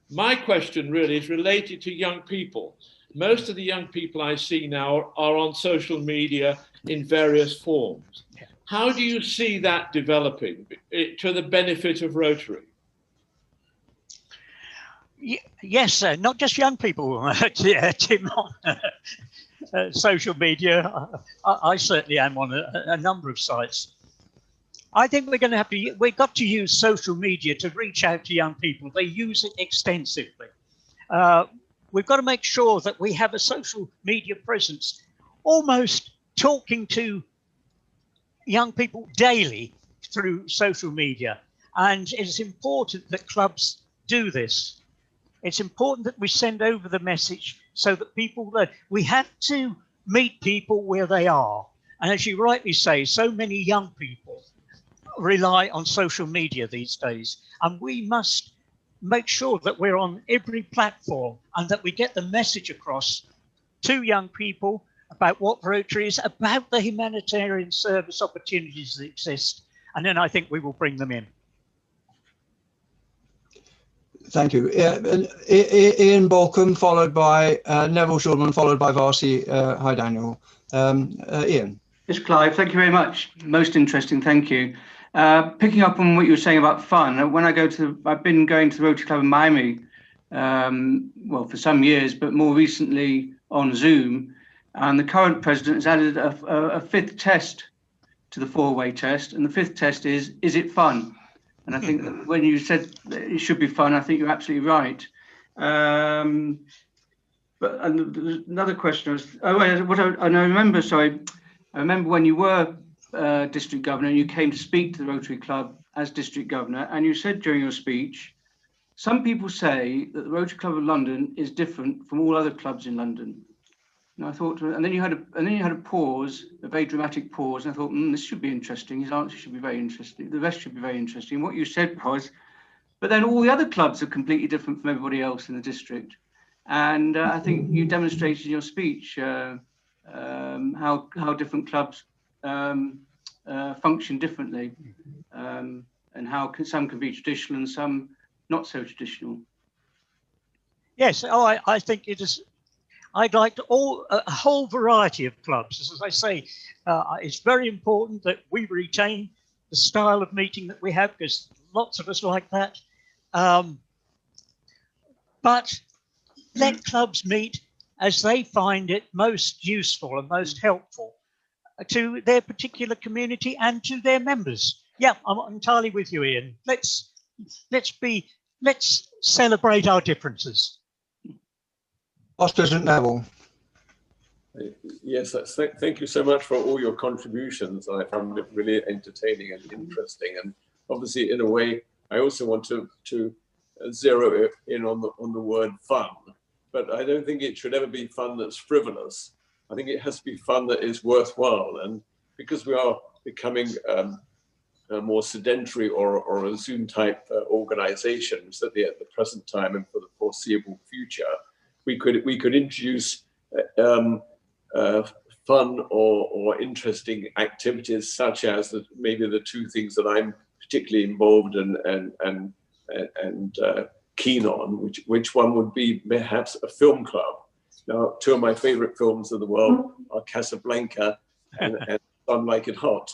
My question really is related to young people. Most of the young people I see now are on social media in various forms. How do you see that developing to the benefit of Rotary? Yes, not just young people, Tim, on social media. I certainly am on a number of sites. I think we've got to use social media to reach out to young people. They use it extensively. We've got to make sure that we have a social media presence, almost talking to young people daily through social media. And it's important that clubs do this. It's important that we send over the message so that people learn. We have to meet people where they are. And as you rightly say, so many young people rely on social media these days. And we must make sure that we're on every platform and that we get the message across to young people about what Rotary is, about the humanitarian service opportunities that exist. And then I think we will bring them in. Thank you. Ian Balcombe, followed by Neville Shulman, followed by Varsi Daniel. Ian. Yes, Clive, thank you very much. Most interesting, thank you. Picking up on what you were saying about fun, when I've been going to the Rotary Club in Miami, well, for some years, but more recently on Zoom. And the current president has added a fifth test to the four-way test. And the fifth test is it fun? And I think that when you said that it should be fun, I think you're absolutely right. But another question was, I remember when you were district governor and you came to speak to the Rotary Club as district governor, and you said during your speech some people say that the Rotary Club of London is different from all other clubs in London. And I thought, and then you had a pause, a very dramatic pause, and I thought, this should be interesting. His answer should be very interesting. The rest should be very interesting. What you said was, but then all the other clubs are completely different from everybody else in the district. And I think you demonstrated in your speech how different clubs function differently, and how some can be traditional and some not so traditional. Yes, I think it is. I'd like a whole variety of clubs. As I say, it's very important that we retain the style of meeting that we have, because lots of us like that. But let clubs meet as they find it most useful and most helpful to their particular community and to their members. Yeah, I'm entirely with you, Ian. Let's celebrate our differences. Vice President Neville. Yes, thank you so much for all your contributions. I found it really entertaining and interesting. And obviously, in a way, I also want to zero in on the word fun. But I don't think it should ever be fun that's frivolous. I think it has to be fun that is worthwhile. And because we are becoming a more sedentary or a Zoom type organization, certainly at the present time and for the foreseeable future, we could introduce fun or interesting activities, such as maybe the two things that I'm particularly involved in and keen on, which one would be perhaps a film club. Now, two of my favorite films in the world are Casablanca and Some Like It Hot,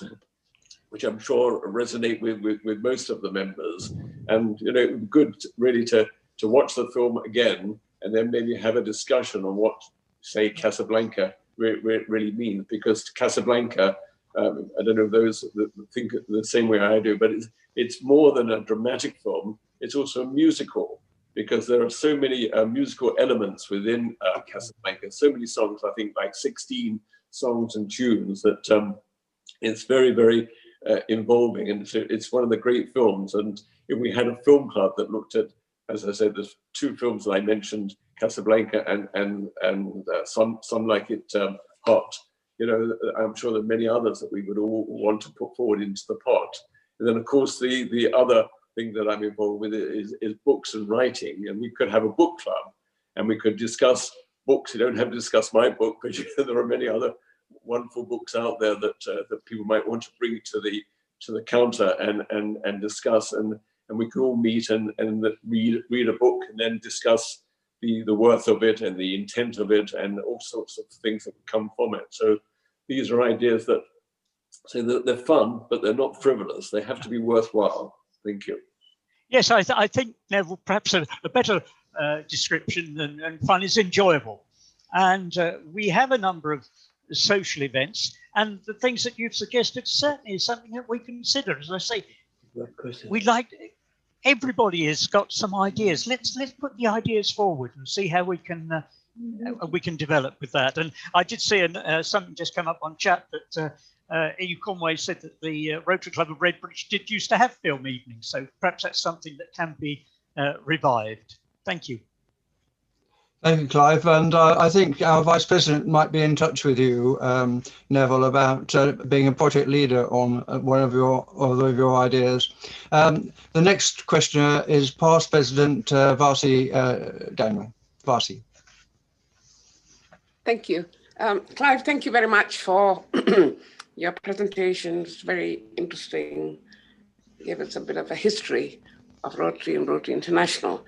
which I'm sure resonate with most of the members. And it would be good really to watch the film again and then maybe have a discussion on what, say, Casablanca really means. Because Casablanca, I don't know if those that think the same way I do, but it's more than a dramatic film. It's also a musical, because there are so many musical elements within Casablanca, so many songs, I think like 16 songs and tunes, that it's very, very involving. And so it's one of the great films. And if we had a film club that looked at, as I said, there's two films that I mentioned, Casablanca and Some Like It Hot. I'm sure there are many others that we would all want to put forward into the pot. And then, of course, the other thing that I'm involved with is books and writing. And we could have a book club, and we could discuss books. You don't have to discuss my book, but there are many other wonderful books out there that people might want to bring to the counter and discuss. And we could all meet and read a book and then discuss the worth of it and the intent of it and all sorts of things that would come from it. So these are ideas that say that they're fun, but they're not frivolous. They have to be worthwhile. Thank you. Yes, I think, Neville, perhaps a better description than fun is enjoyable. And we have a number of social events, and the things that you've suggested certainly is something that we consider. As I say, we like, everybody has got some ideas. Let's put the ideas forward and see how we can develop with that. And I did see something just come up on chat that E. Conway said that the Rotary Club of Redbridge did used to have film evenings. So perhaps that's something that can be revived. Thank you. Thank you, Clive. And I think our Vice President might be in touch with you, Neville, about being a project leader on one of your ideas. The next questioner is Past President Vasi Daniel. Vasi. Thank you. Clive, thank you very much for your presentation. It's very interesting. You gave us a bit of a history of Rotary and Rotary International.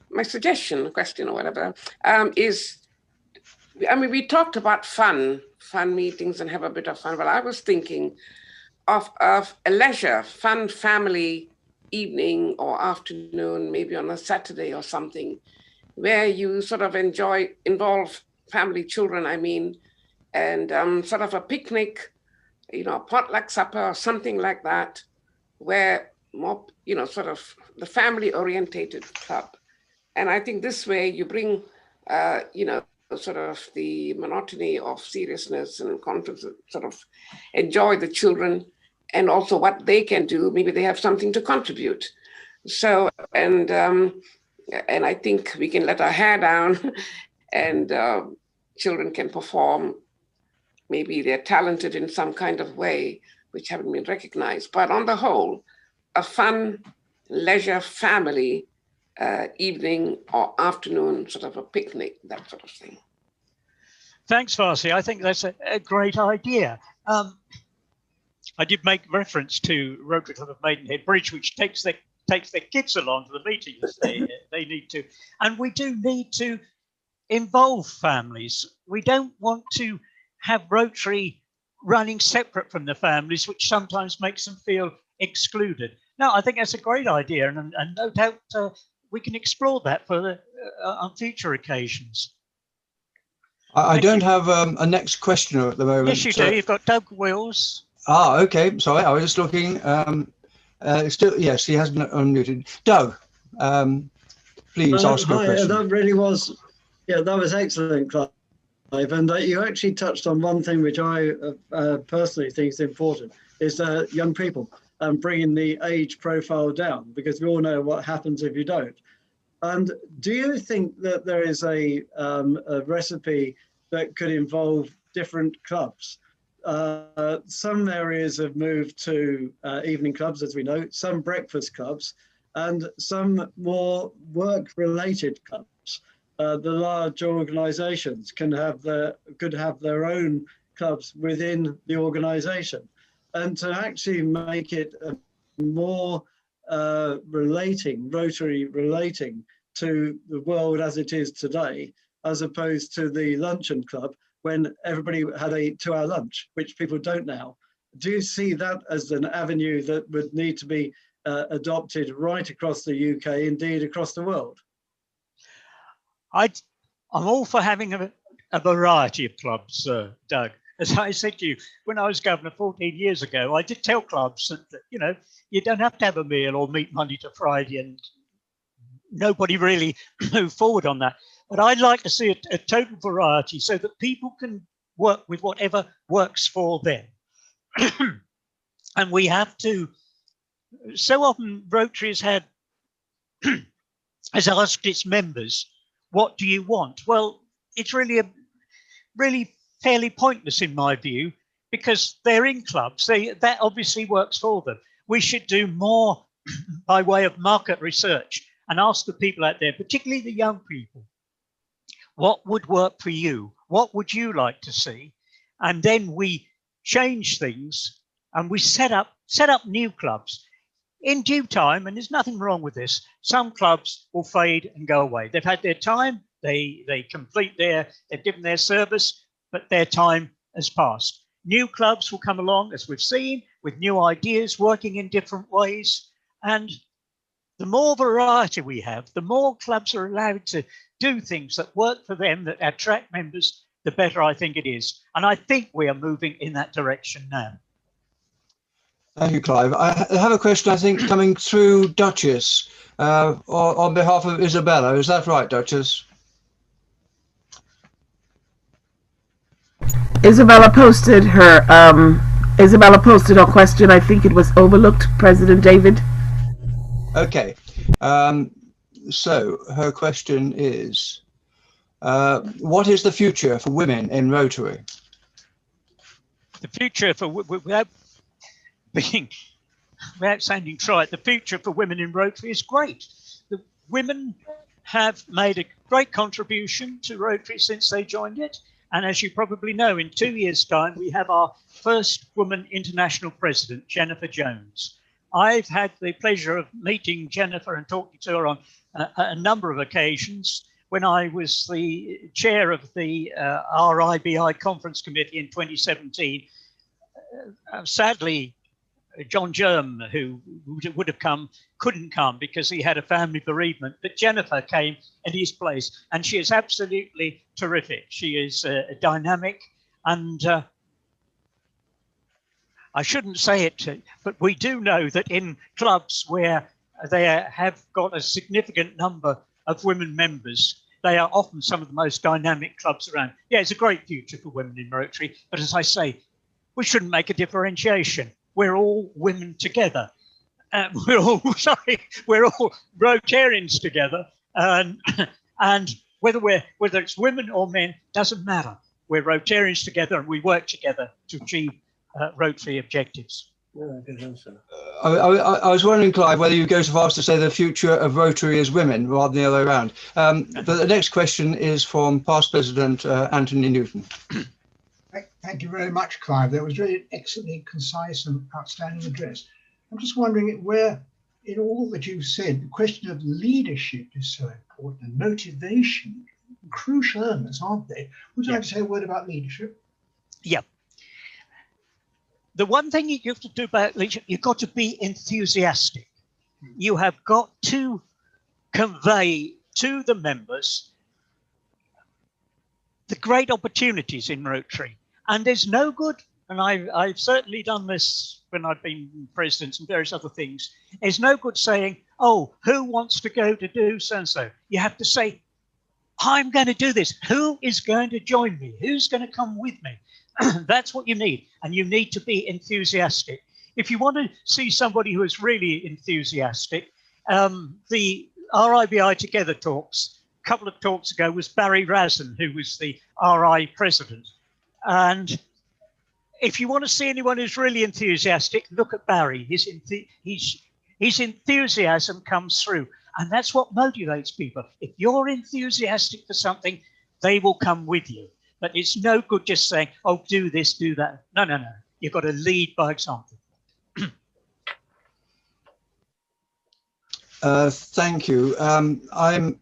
My suggestion, question or whatever, is, I mean, we talked about fun meetings and have a bit of fun, but I was thinking of a leisure, fun family evening or afternoon, maybe on a Saturday or something, where you sort of involve family, children, I mean, and sort of a picnic, a potluck supper or something like that, where more, sort of the family orientated club. And I think this way you bring, sort of the monotony of seriousness and conference, sort of enjoy the children and also what they can do. Maybe they have something to contribute. So, and I think we can let our hair down and children can perform. Maybe they're talented in some kind of way, which haven't been recognized. But on the whole, a fun, leisure family evening or afternoon, sort of a picnic, that sort of thing. Thanks, Farsi. I think that's a great idea. I did make reference to Rotary Club of Maidenhead Bridge, which takes their kids along to the meetings they need to. And we do need to involve families. We don't want to have Rotary running separate from the families, which sometimes makes them feel excluded. No, I think that's a great idea, and no doubt we can explore that for on future occasions. I don't have a next questioner at the moment. Yes, you do. You've got Doug Wills. Ah, okay. Sorry, I was just looking. Still, yes, he hasn't unmuted. Doug, please ask your question. That really was, yeah, that was excellent, Clive. And you actually touched on one thing which I personally think is important, is young people and bringing the age profile down, because we all know what happens if you don't. And do you think that there is a recipe that could involve different clubs? Some areas have moved to evening clubs, as we know, some breakfast clubs, and some more work-related clubs. The large organisations could have their own clubs within the organisation, and to actually make it more Rotary relating to the world as it is today, as opposed to the luncheon club when everybody had a 2-hour lunch, which people don't now. Do you see that as an avenue that would need to be adopted right across the UK, indeed across the world? I'm all for having a variety of clubs, Doug. As I said to you, when I was governor 14 years ago, I did tell clubs that, you know, you don't have to have a meal or meet Monday to Friday, and nobody really moved forward on that. But I'd like to see a total variety so that people can work with whatever works for them. And we have to, so often Rotary has asked its members, what do you want? Well, it's really fairly pointless in my view, because they're in clubs. That obviously works for them. We should do more by way of market research and ask the people out there, particularly the young people, what would work for you? What would you like to see? And then we change things and we set up new clubs. In due time, and there's nothing wrong with this, some clubs will fade and go away. They've had their time, they've given their service, but their time has passed. New clubs will come along, as we've seen, with new ideas, working in different ways. And the more variety we have, the more clubs are allowed to do things that work for them, that attract members, the better I think it is. And I think we are moving in that direction now. Thank you, Clive. I have a question, I think, coming through Duchess on behalf of Isabella. Is that right, Duchess? Isabella posted her question. I think it was overlooked, President David. Okay. So her question is, what is the future for women in Rotary? The future for, without sounding trite, the future for women in Rotary is great. The women have made a great contribution to Rotary since they joined it. And as you probably know, in 2 years' time, we have our first woman international president, Jennifer Jones. I've had the pleasure of meeting Jennifer and talking to her on a number of occasions. When I was the chair of the RIBI Conference Committee in 2017, sadly, John Germ, who would have come, couldn't come because he had a family bereavement, but Jennifer came in his place, and she is absolutely terrific. She is dynamic, and I shouldn't say it, but we do know that in clubs where they have got a significant number of women members, they are often some of the most dynamic clubs around. Yeah, it's a great future for women in Rotary, but as I say, we shouldn't make a differentiation. We're all women together. we're all sorry, we're all Rotarians together, and whether it's women or men doesn't matter. We're Rotarians together, and we work together to achieve Rotary objectives. I was wondering, Clive, whether you go so far as to say the future of Rotary is women rather than the other way around. But the next question is from past President Anthony Newton. Thank you very much, Clive. That was really an excellently concise and outstanding address. I'm just wondering where, in all that you've said, the question of leadership is so important, and motivation, crucial elements, aren't they? Would you like to say a word about leadership? Yeah. The one thing you have to do about leadership, you've got to be enthusiastic. You have got to convey to the members the great opportunities in Rotary. And there's no good, and I've certainly done this when I've been president and various other things, there's no good saying, oh, who wants to go to do so-and-so? You have to say, I'm going to do this. Who is going to join me? Who's going to come with me? That's what you need. And you need to be enthusiastic. If you want to see somebody who is really enthusiastic, the RIBI Together talks, a couple of talks ago, was Barry Razin, who was the RI president. And if you want to see anyone who's really enthusiastic, look at Barry. His enthusiasm comes through. And that's what motivates people. If you're enthusiastic for something, they will come with you. But it's no good just saying, oh, do this, do that. No, no, no. You've got to lead by example. Thank you. I'm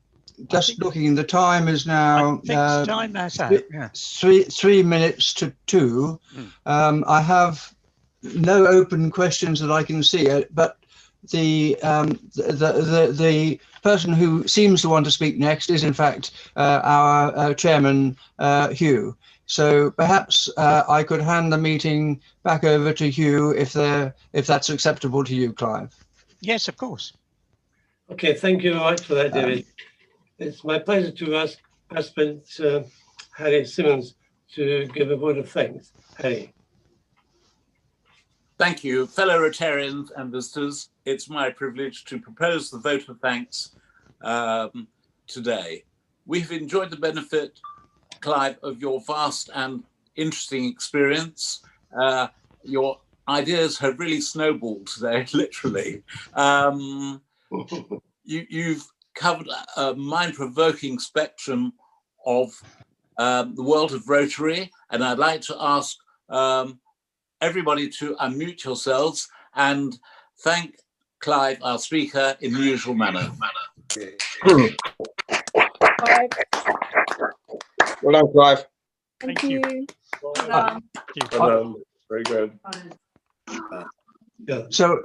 just looking, the time is now time that's out. Yeah. 3 minutes to 2. I have no open questions that I can see, but the person who seems to want to speak next is in fact our chairman, Hugh. So perhaps I could hand the meeting back over to Hugh if that's acceptable to you, Clive. Yes, of course. Okay, thank you very much for that, David. It's my pleasure to ask President Harry Simmons to give a word of thanks. Harry. Thank you, fellow Rotarians and visitors. It's my privilege to propose the vote of thanks today. We've enjoyed the benefit, Clive, of your vast and interesting experience. Your ideas have really snowballed today, literally. You've covered a mind-provoking spectrum of the world of Rotary, and I'd like to ask everybody to unmute yourselves and thank Clive, our speaker, in the usual manner. Well done, Clive. Thank you. Well done. Very good. So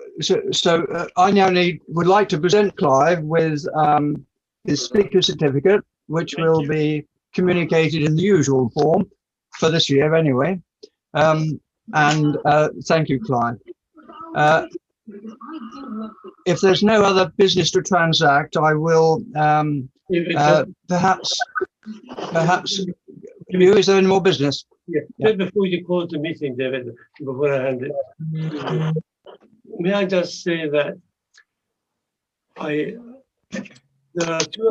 I now would like to present Clive with his speaker certificate, which will be communicated in the usual form for this year anyway. And thank you, Clive. If there's no other business to transact, I will perhaps, is there any more business? Yeah. Just before you close the meeting, David, before I hand it, may I just say that there are 2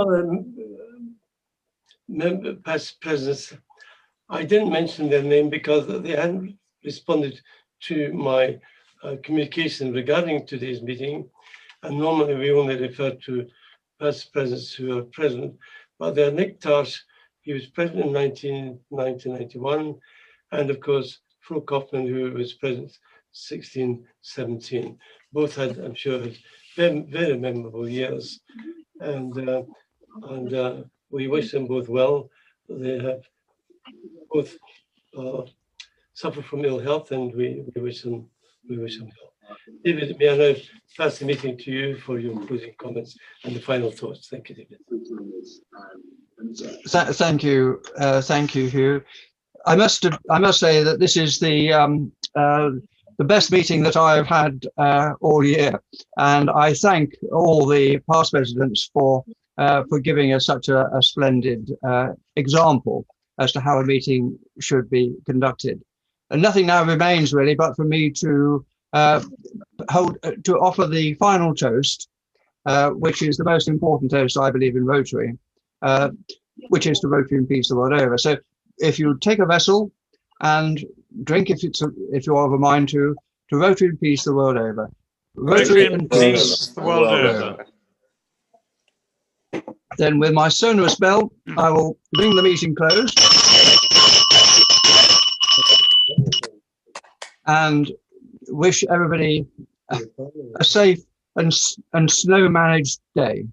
other past presidents. I didn't mention their name because they hadn't responded to my communication regarding today's meeting. And normally we only refer to past presidents who are present, but they're Nick Tarsh. He was president in 1991, and of course, Fro Kaufman, who was president 16-17. Both had, I'm sure, had very, very memorable years. And we wish them both well. They have both suffered from ill health, and we wish them well. David, may I now pass the meeting to you for your closing comments and the final thoughts. Thank you, David. Thank you, Hugh. I must say that this is the best meeting that I've had all year, and I thank all the past presidents for giving us such a splendid example as to how a meeting should be conducted. And nothing now remains really but for me to to offer the final toast, which is the most important toast, I believe, in Rotary, which is to Rotary and peace the world over. So if you take a vessel and drink, if you're of a mind to Rotary and peace the world over. Rotary and peace the world over. Then with my sonorous bell, I will ring the meeting closed and wish everybody a safe and snow-managed day.